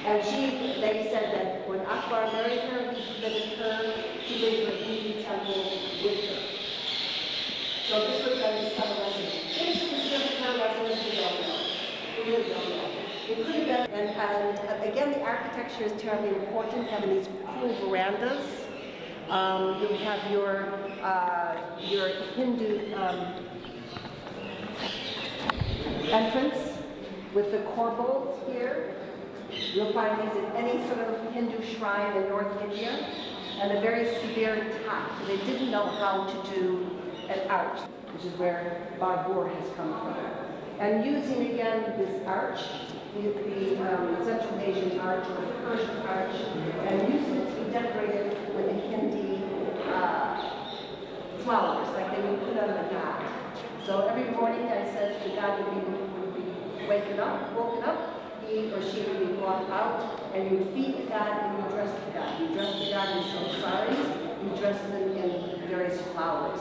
And they said that when Akbar married her, he permitted her to live in a Hindu temple with her. So this was a summer residence. We really don't know. It could have been, and again, the architecture is terribly important, having these cool verandas. You have your Hindu entrance with the corbels here. You'll find these in any sort of Hindu shrine in North India. and a very severe attack. They didn't know how to do an arch, which is where Babur has come from. And using again this arch, the Central Asian arch or the Persian arch, and using it to be decorated with the Hindi flowers, like they would put on the god. So every morning, I said the god would be woken up, he or she would be brought out, and you would feed the god and you would dress the god. You dress the god in silk saris, you dress them in various flowers.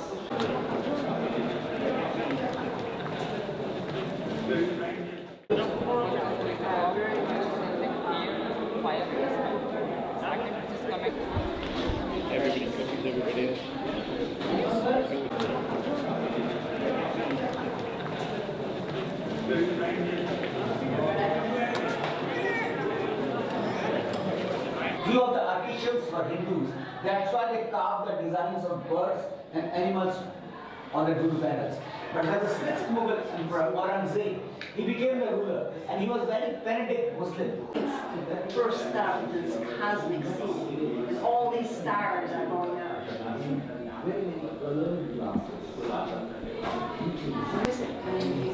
Everybody cookies, everybody else. Few of the artisans were Hindus. That's why they carved the designs of birds and animals on the door panels. But when the sixth Mughal Emperor Aurangzeb, he became the ruler, and he was very fanatic Muslim. It's the first star of this cosmic scene, and all these stars are going out.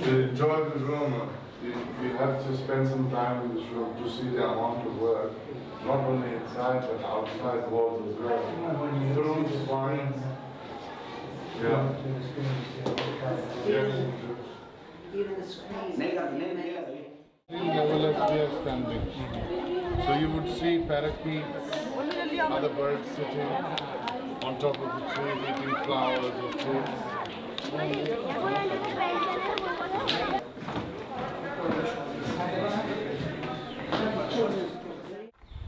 To enjoy the room, you have to spend some time in this room to see the amount of work, not only inside but outside the walls as well. Thrones, wines. Yeah. Yes. Even the screen. Level as we are standing. So you would see parakeets, other birds sitting on top of the trees, eating flowers or fruits.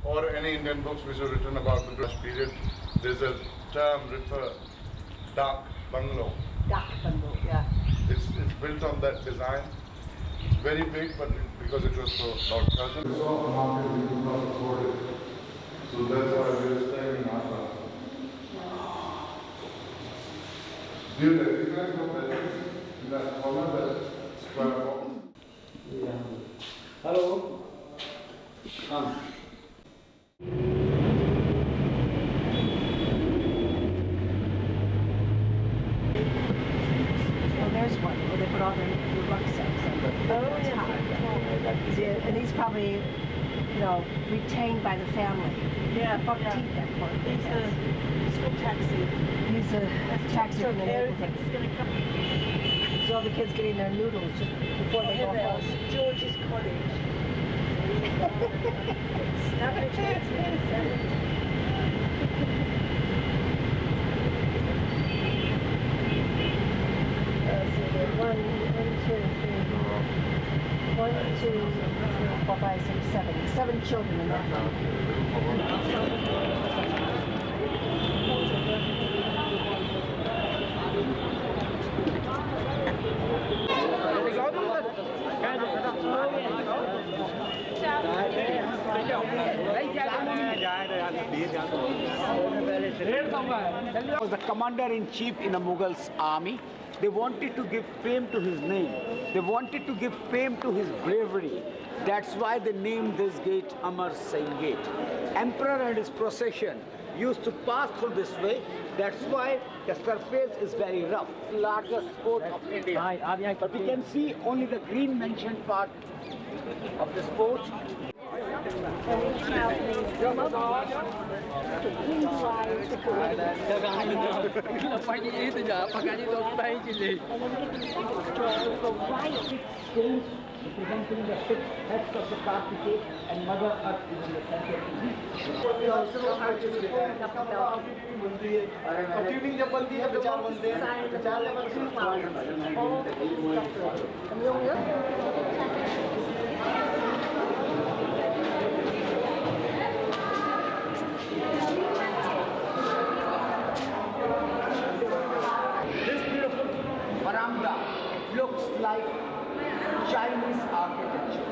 Or any Indian books which are written about the British period, there's a term Dak bungalow. Dak bungalow, yeah. It's built on that design. It's very big, but because it was for about cousin. We saw a market, we could not afford it. So that's why we are staying in Agra. Do you recognize the building in that corner, that square box? Yeah. Hello. Come. There's one where they put all their rucksacks on the top. And he's probably, you know, retained by the family. Yeah, Buck Teeth, that part. He's a school taxi. He's a taxi from the neighborhood. So all the kids getting their noodles just before they go home. George's College. Not rich kids. One, two, three, four, five, six, seven. 7 children in that one. Was the commander-in-chief in the Mughals army. They wanted to give fame to his name. They wanted to give fame to his bravery. That's why they named this gate Amar Singh Gate. Emperor and his procession used to pass through this way. That's why the surface is very rough. Largest fort of India. But we can see only the green mentioned part of this fort. Representing the 6 heads of the Kartikeya and Mother Earth is in the center. Those little arches holding up the belt. This beautiful veranda looks like Chinese architecture.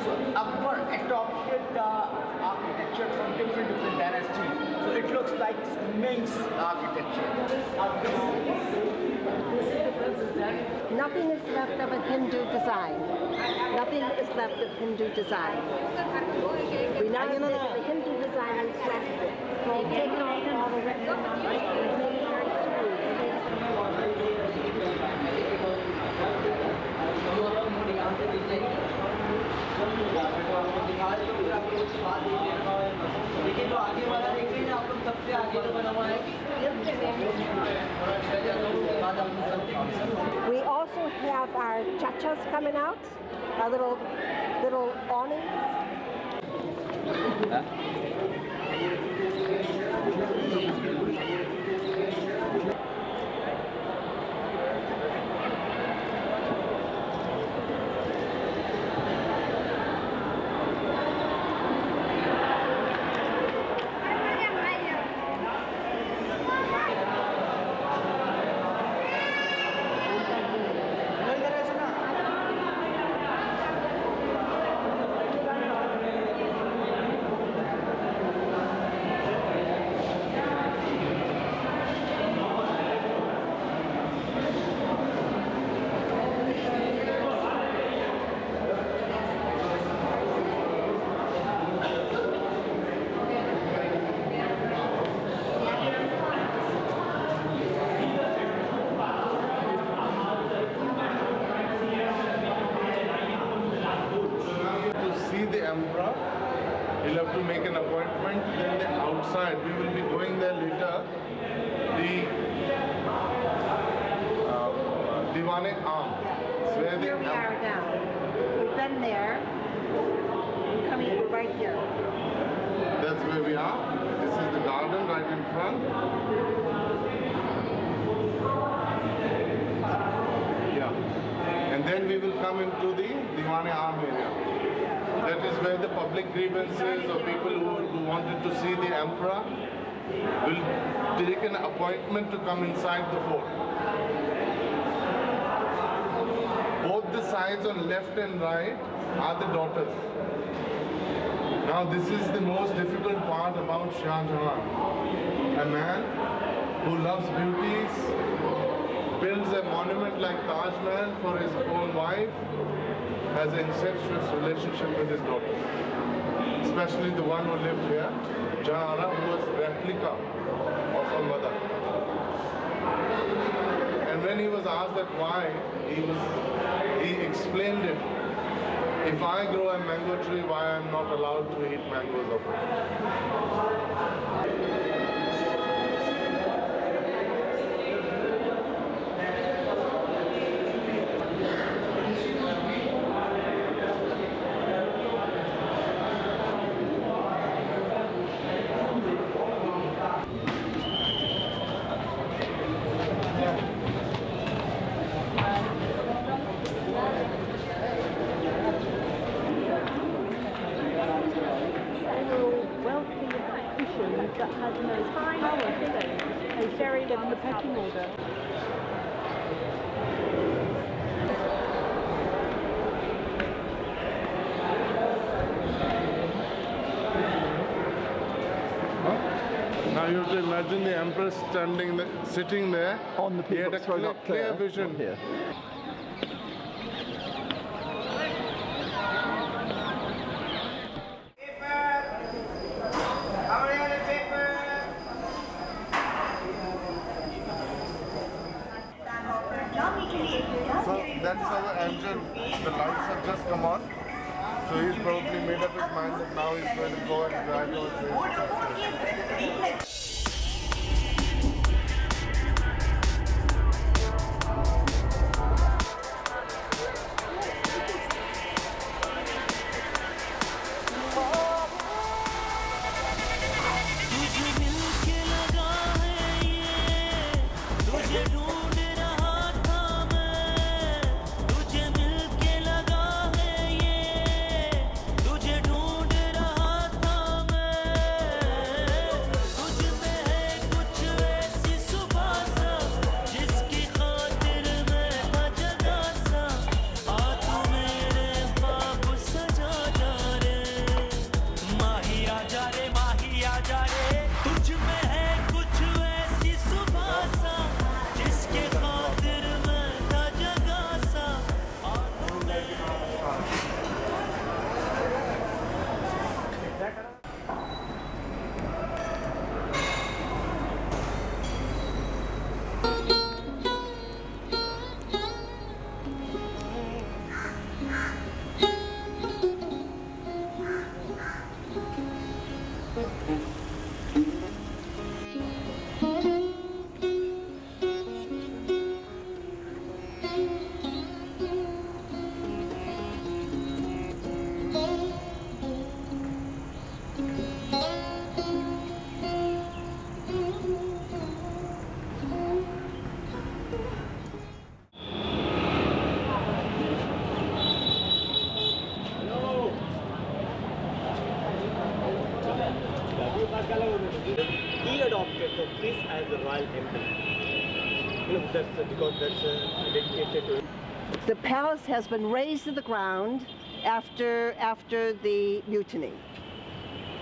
So Akbar adopted the architecture from different dynasties. So it looks like Ming's architecture. Nothing is left of a Hindu design. Nothing is left of Hindu design. We now live in the Hindu design reflected. taken all the written numbers and made it very We also have our chachas coming out, our little awnings. Emperor, you'll have to make an appointment. Then the outside, we will be going there later. The Diwan-e-Aam, where Here we are now. We've been there. We're coming right here. That's where we are. This is the garden right in front. Yeah. And then we will come into the Diwan-e-Aam area. That is where the public grievances or people who wanted to see the emperor will take an appointment to come inside the fort. Both the sides on left and right are the daughters. Now this is the most difficult part about Shah Jahan. A man who loves beauties, builds a monument like Taj Mahal for his own wife, has an incestuous relationship with his daughter. Especially the one who lived here, Jahara, who was a replica of her mother. And when he was asked that why, he explained it. If I grow a mango tree, why I'm not allowed to eat mangoes of it? That has no power, do they? They bury them in the pecking order. Now you have to imagine the emperor sitting there. On the people, he had a clear vision. Here. So that's our engine. The lights have just come on. So he's probably made up his mind that now he's going to go and drive our train. Because that's dedicated to it. The palace has been razed to the ground after the mutiny.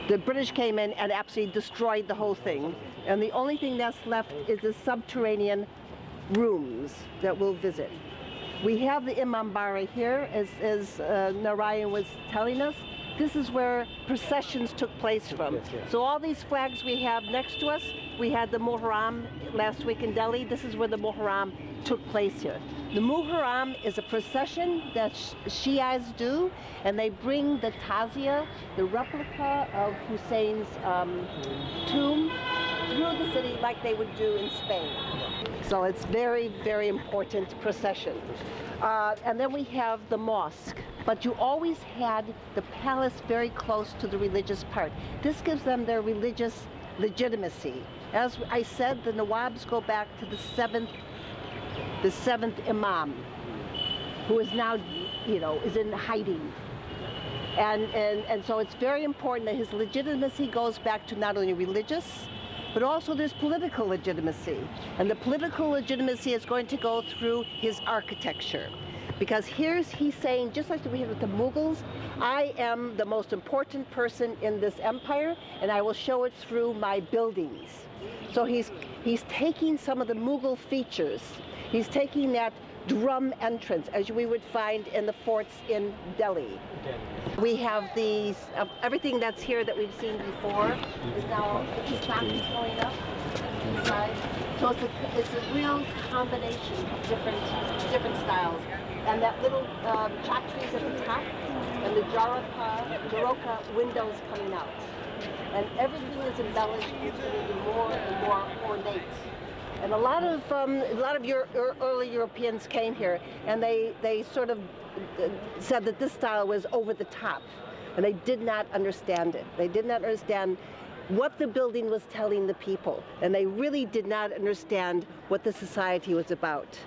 The British came in and absolutely destroyed the whole thing. And the only thing that's left is the subterranean rooms that we'll visit. We have the Imambara here, as Narayan was telling us. This is where processions took place from. So all these flags we have next to us, we had the Muharram last week in Delhi. This is where the Muharram took place here. The Muharram is a procession that Shias do, and they bring the tazia, the replica of Hussein's tomb, through the city like they would do in Spain. So it's very, very important procession. And then we have the mosque. But you always had the palace very close to the religious part. This gives them their religious legitimacy. As I said, the Nawabs go back to the seventh Imam, who is now, is in hiding. And so it's very important that his legitimacy goes back to not only religious, but also there's political legitimacy. And the political legitimacy is going to go through his architecture. Because he's saying, just like we had with the Mughals, I am the most important person in this empire, and I will show it through my buildings. So he's taking some of the Mughal features. He's taking that drum entrance, as we would find in the forts in Delhi. We have these, everything that's here that we've seen before is now, the is going up inside. So it's a real combination of different styles. And that little chhatris at the top, and the Jaroka windows coming out. And everything is embellished, it's getting more and more ornate. And a lot of your early Europeans came here, and they sort of said that this style was over the top, and they did not understand it. They did not understand what the building was telling the people, and they really did not understand what the society was about.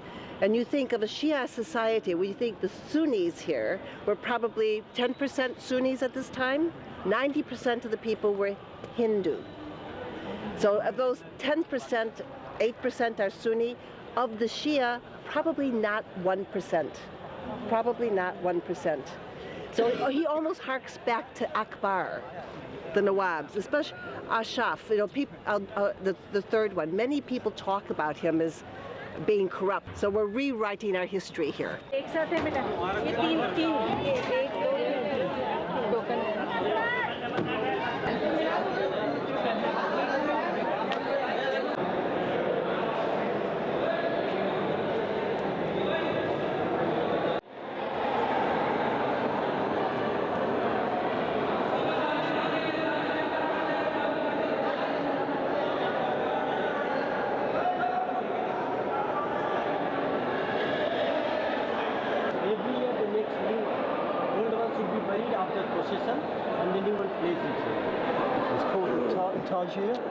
And you think of a Shia society, where you think the Sunnis here were probably 10% Sunnis at this time, 90% of the people were Hindu. So of those 10%, 8% are Sunni. Of the Shia, probably not 1%. Probably not 1%. So he almost harks back to Akbar, the Nawabs, especially Ashaf, the third one. Many people talk about him as being corrupt. So we're rewriting our history here.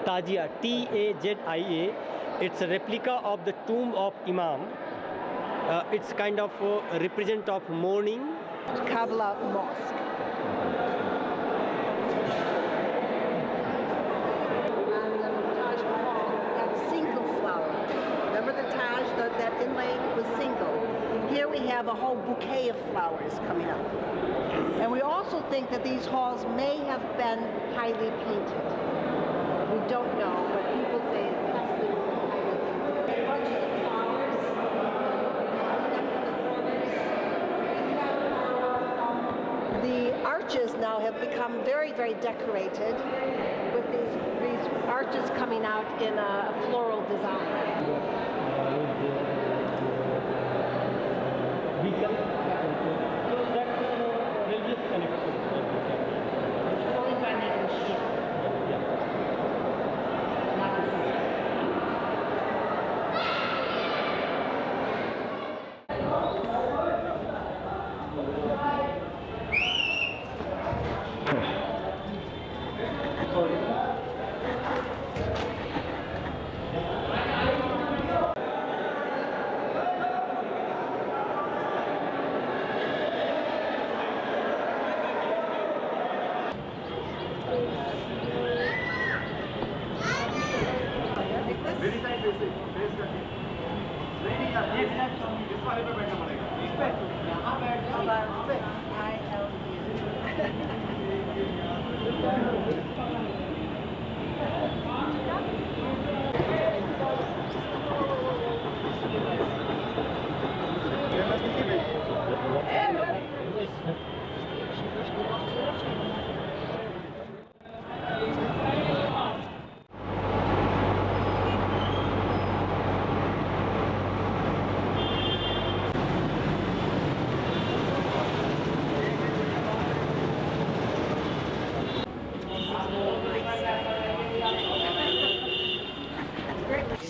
Tajia, T-A-Z-I-A. It's a replica of the tomb of Imam. It's kind of a represent of mourning. Kabbalah Mosque. And the Taj Mahal had single flower. Remember the Taj, that inlay was single. Here we have a whole bouquet of flowers coming up. And we also think that these halls may have been highly painted. We don't know, but people say it has been highly painted. Bunches of flowers. The arches now have become very, very decorated with these arches coming out in a floral design.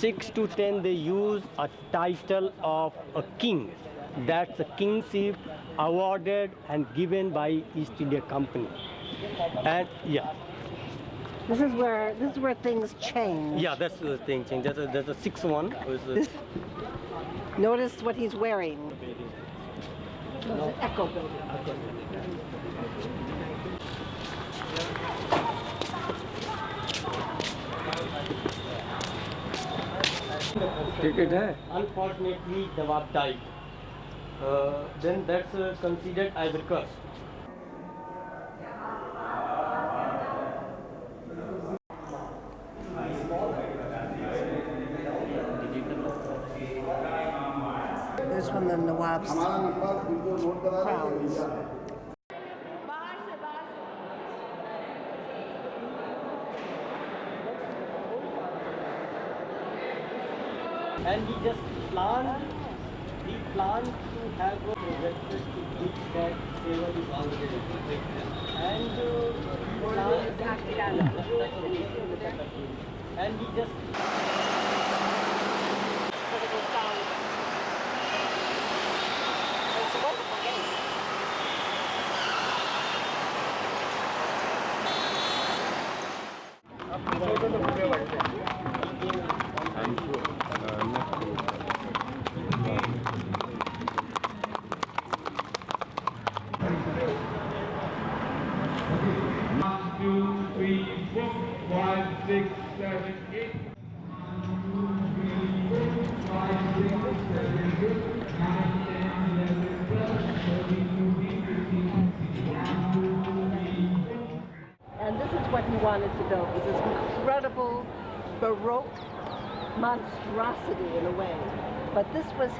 6 to 10 they use a title of a king. That's a kingship awarded and given by East India Company. And yeah. This is where things change. Yeah, that's the thing change. There's a 6th one. Notice what he's wearing. Echo building. Unfortunately, Nawab died. Then that's considered as a curse. There's one of the Nawab's crowns. And he just planned to have a projector to teach that Seva is already and he just It's a wonderful game. And this is what he wanted to build, was this incredible Baroque monstrosity in a way. But this was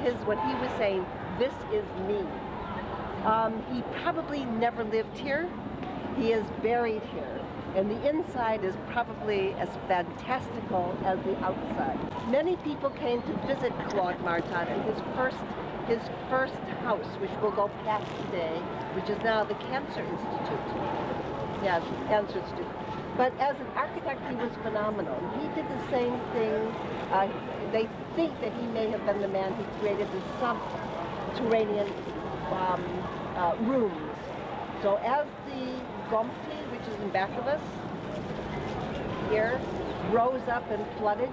his what he was saying, this is me. He probably never lived here. He is buried here. And the inside is probably as fantastical as the outside. Many people came to visit Claude Martin in his first house, which we'll go past today, which is now the Cancer Institute. Yes, Cancer Institute. But as an architect, he was phenomenal. He did the same thing. They think that he may have been the man who created the subterranean rooms. So as the Gomti, which is in back of us, here, rose up and flooded,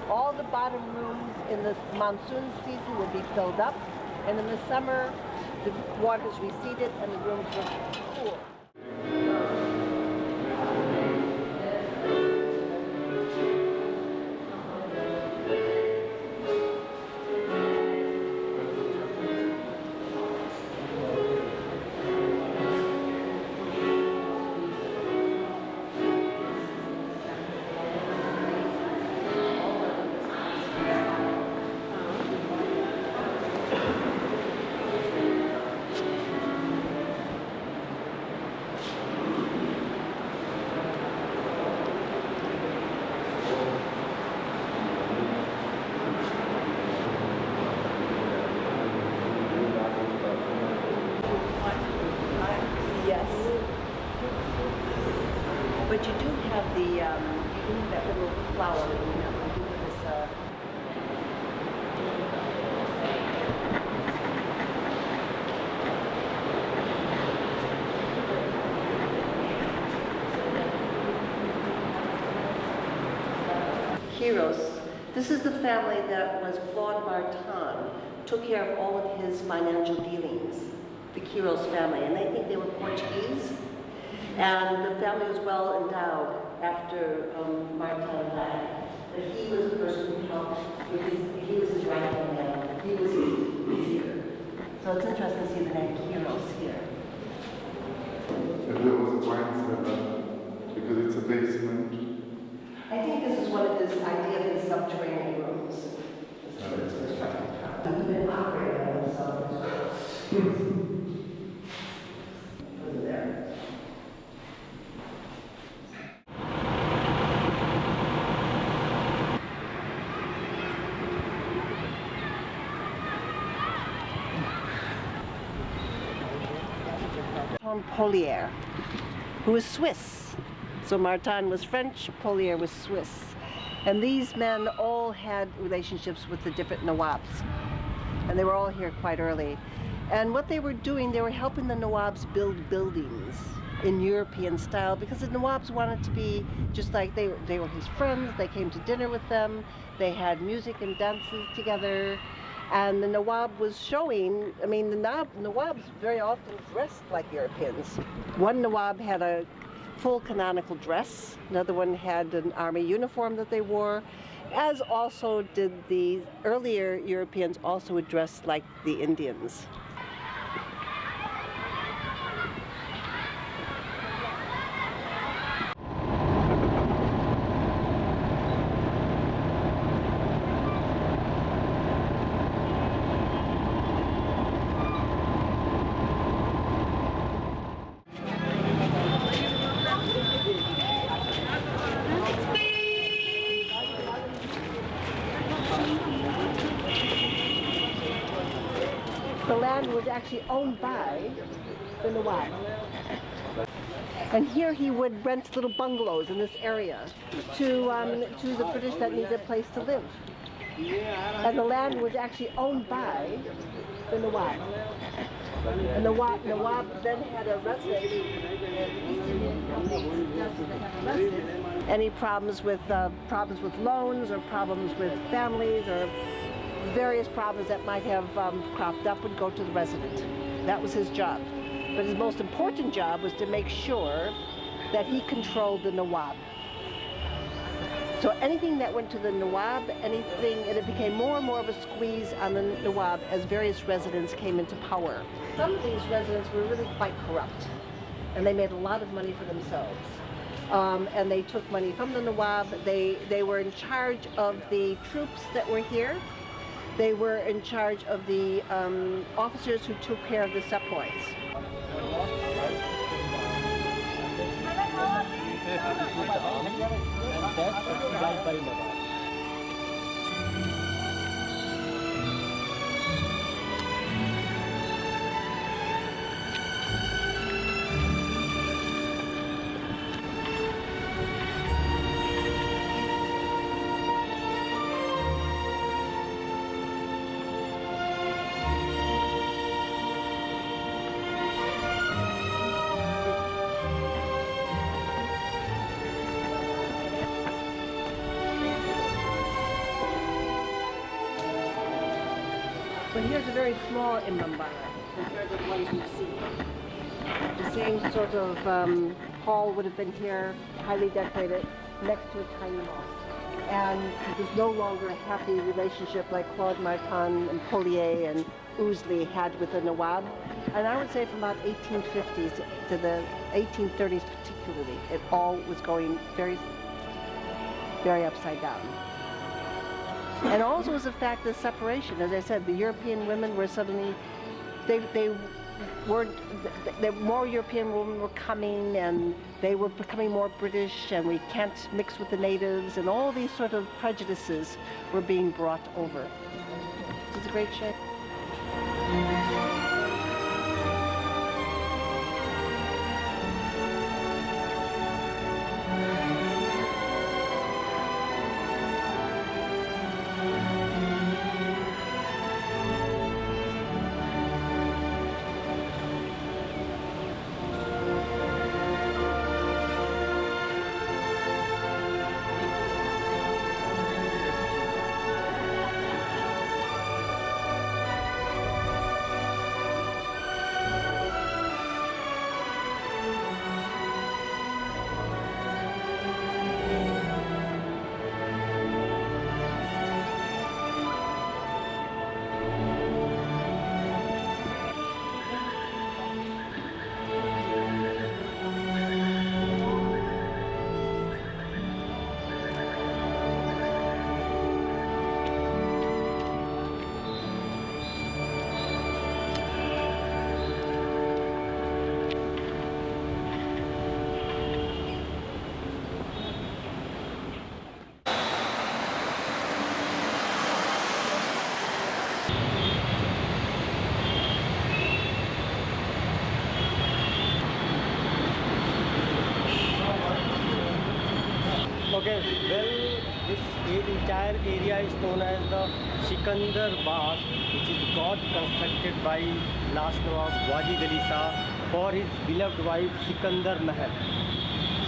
all the bottom rooms in the monsoon season would be filled up, and in the summer, the waters receded and the rooms were cool. But you do have the, you do have that little flower, you do have this, Quiros. This is the family that was Claude Martin, took care of all of his financial dealings, the Quiros family, and they think they were Portuguese. And the family was well endowed after Martin died. But he was the person who helped, because he was his right-hand man. So it's interesting to see the name Heroes here. If there was a wine cellar, because it's a basement. I think this is one of his idea of his subterranean rooms. Polier, who was Swiss. So Martin was French, Polier was Swiss. And these men all had relationships with the different Nawabs. And they were all here quite early. And what they were doing, they were helping the Nawabs build buildings in European style, because the Nawabs wanted to be just like they were his friends. They came to dinner with them. They had music and dances together. And the Nawab was showing, I mean, the Nawabs very often dressed like Europeans. One Nawab had a full canonical dress. Another one had an army uniform that they wore, as also did the earlier Europeans also would dress like the Indians. The land was actually owned by the Nawab. And here he would rent little bungalows in this area to the British that needed a place to live. And the land was actually owned by the Nawab. And the Nawab then had a residence. Any problems with loans or problems with families or various problems that might have cropped up would go to the resident. That was his job. But his most important job was to make sure that he controlled the Nawab. So anything that went to the Nawab, and it became more and more of a squeeze on the Nawab as various residents came into power. Some of these residents were really quite corrupt, and they made a lot of money for themselves. And they took money from the Nawab. They were in charge of the troops that were here. They were in charge of the officers who took care of the sepoys. But here's a very small Imambara compared to the ones we've seen. The same sort of hall would have been here, highly decorated, next to a tiny mosque. And it was no longer a happy relationship like Claude Martin and Polier and Ousley had with the Nawab. And I would say from about 1850s to the 1830s particularly, it all was going very, very upside down. And also was the fact of separation. As I said, the European women were suddenly, more European women were coming, and they were becoming more British, and we can't mix with the natives, and all these sort of prejudices were being brought over. It's a great shame. Okay, well, this entire area is known as the Sikandra Bagh, which is got constructed by last Nawab Wajid Ali Shah for his beloved wife Sikandra Mahal.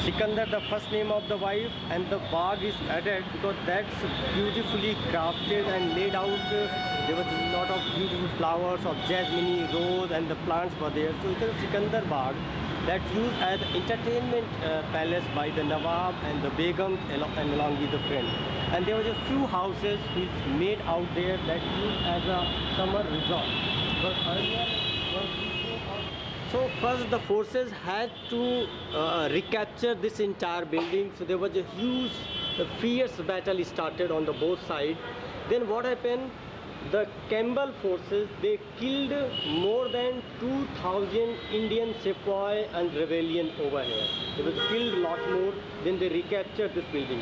Sikandar, the first name of the wife, and the Bagh is added because that's beautifully crafted and laid out. There was a lot of beautiful flowers of jasmine, rose, and the plants were there. So it is Sikandar Bagh that's used as entertainment palace by the Nawab and the Begum and along with the friend. And there was a few houses which made out there that used as a summer resort. But earlier so first the forces had to recapture this entire building. So there was a huge, fierce battle started on the both sides. Then what happened? The Campbell forces, they killed more than 2,000 Indian sepoy and rebellion over here. They was killed a lot more. Then they recaptured this building.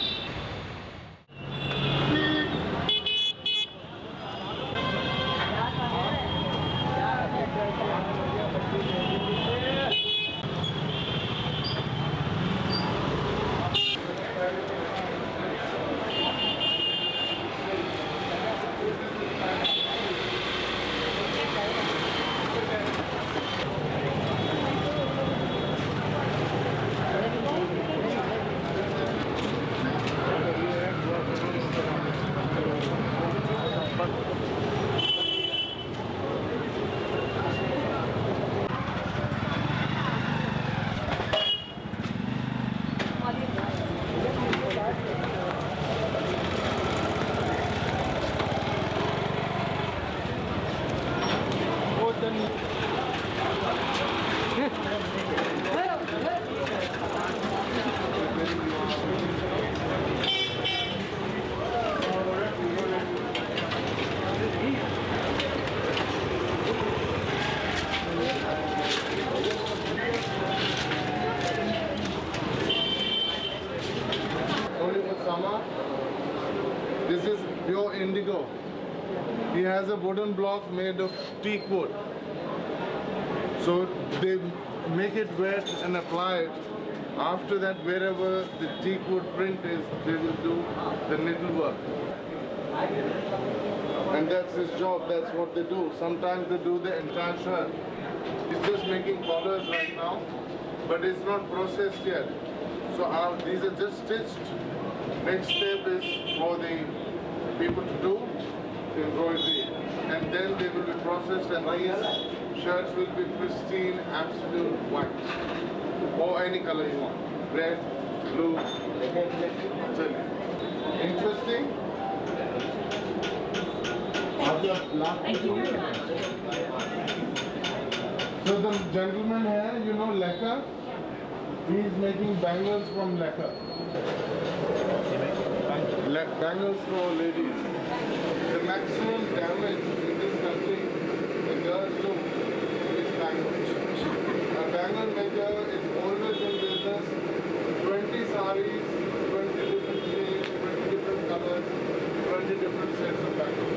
This is pure indigo. He has a wooden block made of teak wood. So they make it wet and apply it. After that, wherever the teak wood print is, they will do the needlework. And that's his job, that's what they do. Sometimes they do the entire shirt. He's just making collars right now, but it's not processed yet. So these are just stitched. Next step is for the people to do the embroidery. And then they will be processed and these shirts will be pristine, absolute white. Or any color you want. Red, blue, interesting. So the gentleman here, you know lacquer, he is making bangles from lacquer. Bangles for ladies. The maximum damage in this country, the girls do, is bangles. A bangle maker is always in business, 20 saris, 20 different shades, 20 different colors, 20 different sets of bangles.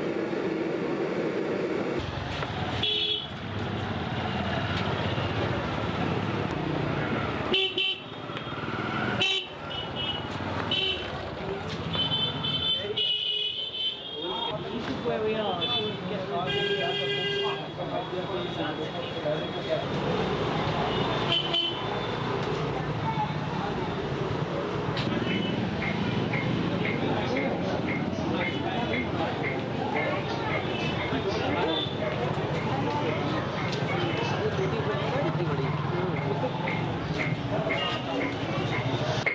Where we are.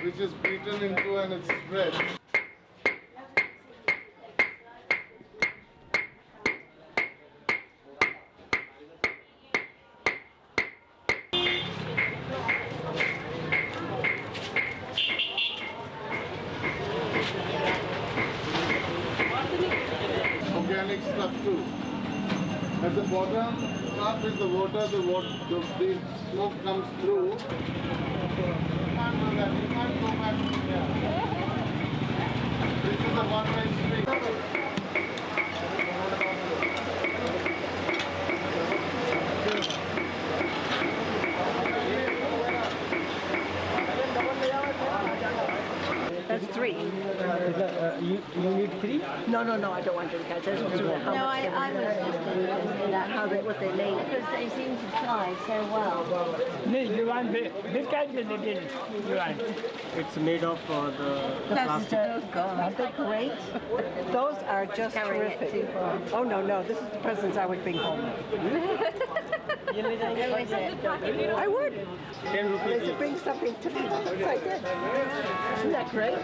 Which is beaten into and it's spread. Organic stuff too. At the bottom up is the water, the smoke comes through. You can't do that, you can't go back from here. This is a one-way street. That's three. No, I don't want to do the cards. I just want to know how much they were interested in how they, what they made. Because they seem to fly so well. You want this kind of little you want? It's made of the plastic. Aren't they great? Those are just terrific. Oh, no, this is the presents I would bring home. I would. 10 rupees. They bring something to me. I did. Isn't that great?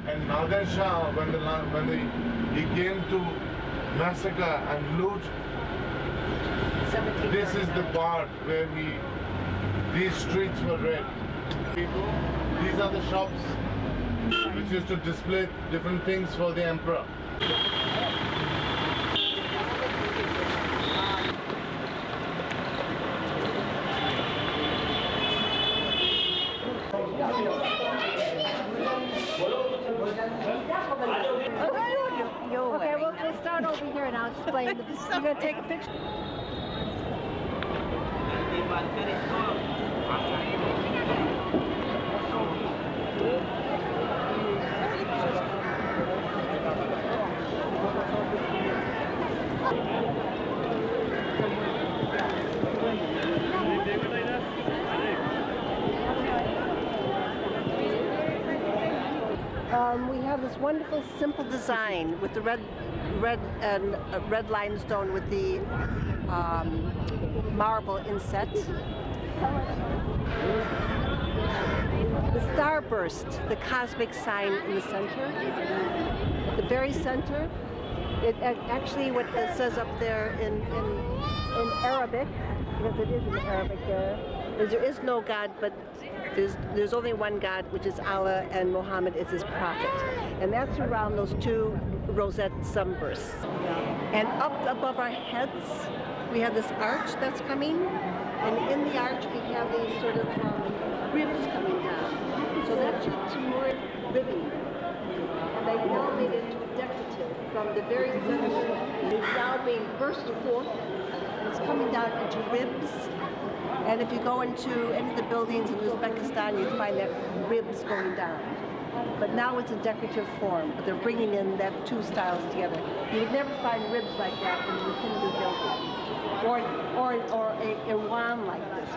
And Nader Shah, he came to massacre and loot, this is the part where these streets were red. These are the shops which used to display different things for the emperor. Okay, we'll start over here and I'll explain. You're going to take a picture? We have this wonderful, simple design with the red limestone with the marble inset. The starburst, the cosmic sign in the center, the very center. It actually, what it says up there in Arabic, because it is in Arabic there is no God, but there's only one God, which is Allah, and Muhammad is his prophet. And that's around those two rosette sunbursts. And up above our heads, we have this arch that's coming, and in the arch we have these sort of ribs coming down. So that's your Timur ribbing. And they elevate it to a decorative from the very center. It's now being burst forth, and it's coming down into ribs. And if you go into any of the buildings in Uzbekistan, you find that ribs going down. But now it's a decorative form, but they're bringing in that two styles together. You would never find ribs like that in the Hindu building, or a wand like this.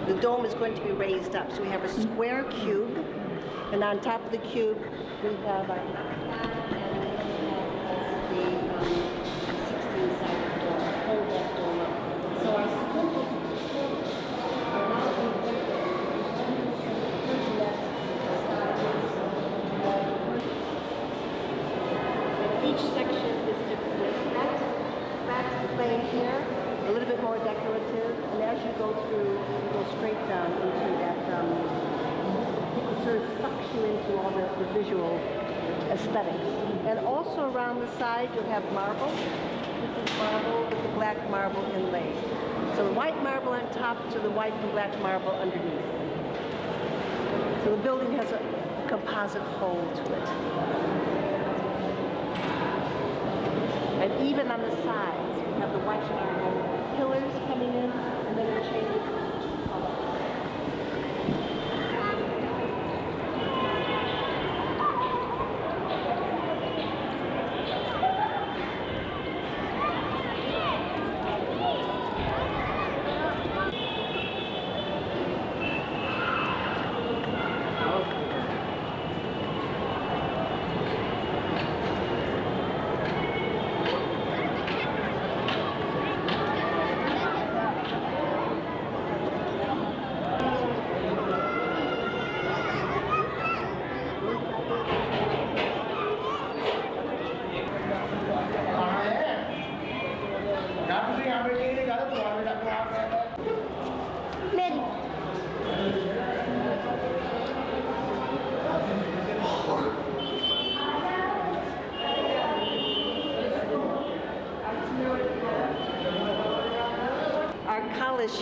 The dome is going to be raised up, so we have a square cube. And on top of the cube, we have the 16-sided dome. Hold that dome up. So our simple each section is different. That's playing here, a little bit more decorative, and as you go through, you go straight down into that. Sort of sucks you into all the visual aesthetics. And also around the side you have marble. This is marble with the black marble inlaid. So the white marble on top to the white and black marble underneath. So the building has a composite whole to it. And even on the sides, you have the white marble pillars coming in, and then it changes to color.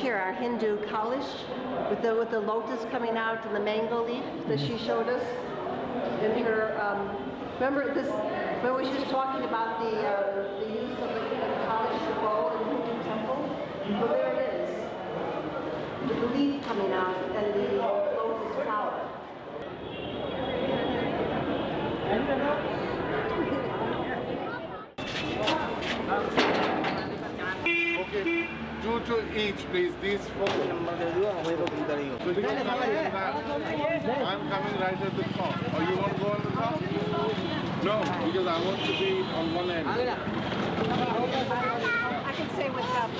Here, our Hindu college, with the lotus coming out and the mango leaf that she showed us in her. Remember this? Remember she was talking about the use of the college, the bow. Well, there it is. The leaf coming out and the lotus flower. Okay, 2 to each, please. These 4. So I'm coming right at the top. Or you want to go on the top? No, because I want to be on one end. I can say what's up.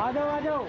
आ जाओ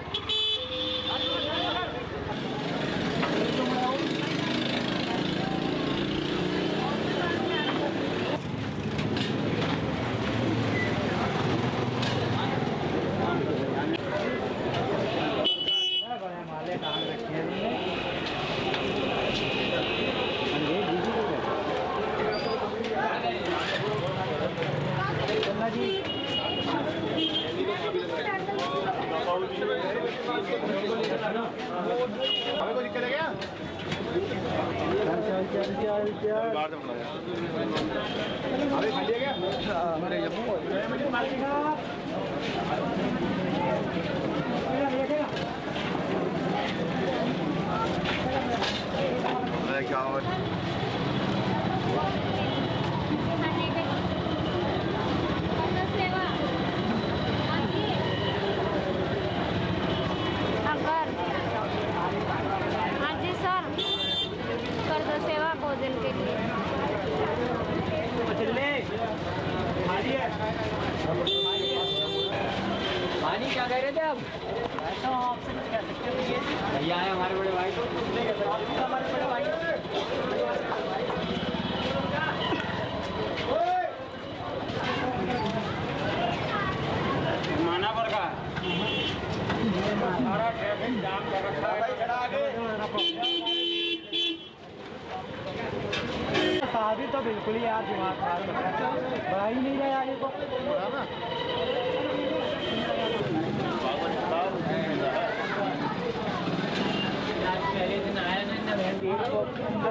पानी क्या कह रहे थे आप? ऐसा आपसे कुछ कह सकते हैं भैया है हमारे बड़े भाई हमारे बड़े भाई माना पर का सारा ट्रैफिक जाम कर रखा है शादी तो बिल्कुल ही यार दिमाग बढ़ा ही नहीं रहा यार ये तो पहले दिन आया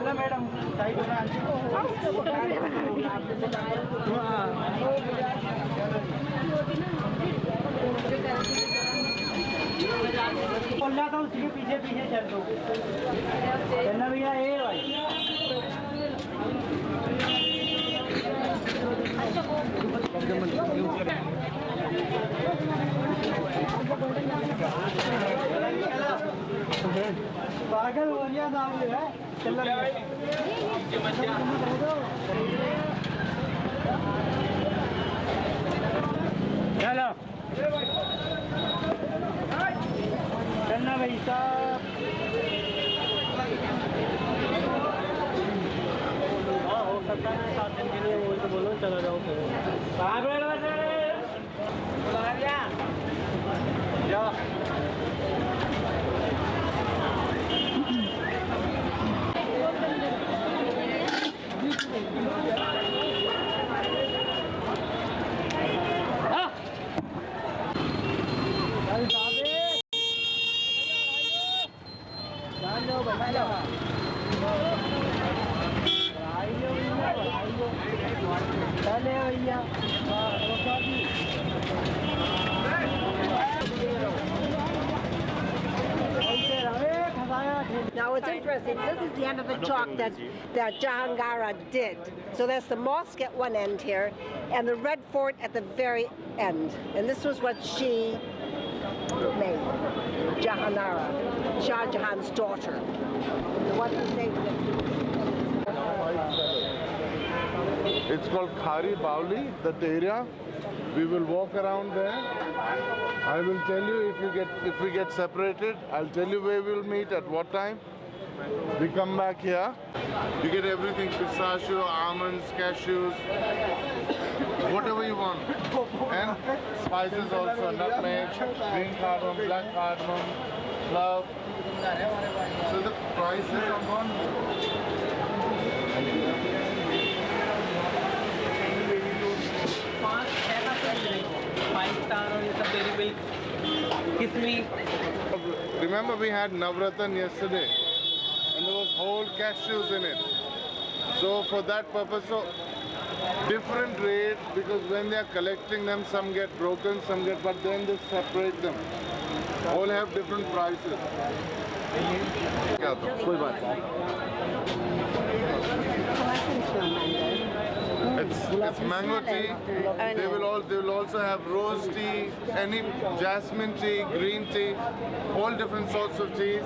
ना मैडम साइड बोलना था उसके पीछे पीछे चल दो चलना भैया ये भाई पागल हो गया नाम है चल चलो चलना भाई साहब हो सकता है 7 दिन के लिए वो तो बोलो चला जाओ जाओ Now it's interesting, this is the end of the chalk that Jahangara did. So there's the mosque at one end here, and the red fort at the very end. And this was what she made, Jahanara, Shah Jahan's daughter. The one who saved it. It's called Khari Bauli, that area. We will walk around there. I will tell you if we get separated. I'll tell you where we'll meet at what time. We come back here. You get everything: pistachio, almonds, cashews, whatever you want, and spices also: nutmeg, green cardamom, black cardamom, clove. So the prices are gone. 5-star और ये सब dairy milk किसमें Remember we had Navratan yesterday and there was whole cashews in it. So So for that purpose, so different rate, because when they are collecting them, some get broken, some get, but then they separate them. All have different prices. It's mango tea. They will also have rose tea, any jasmine tea, green tea, all different sorts of teas.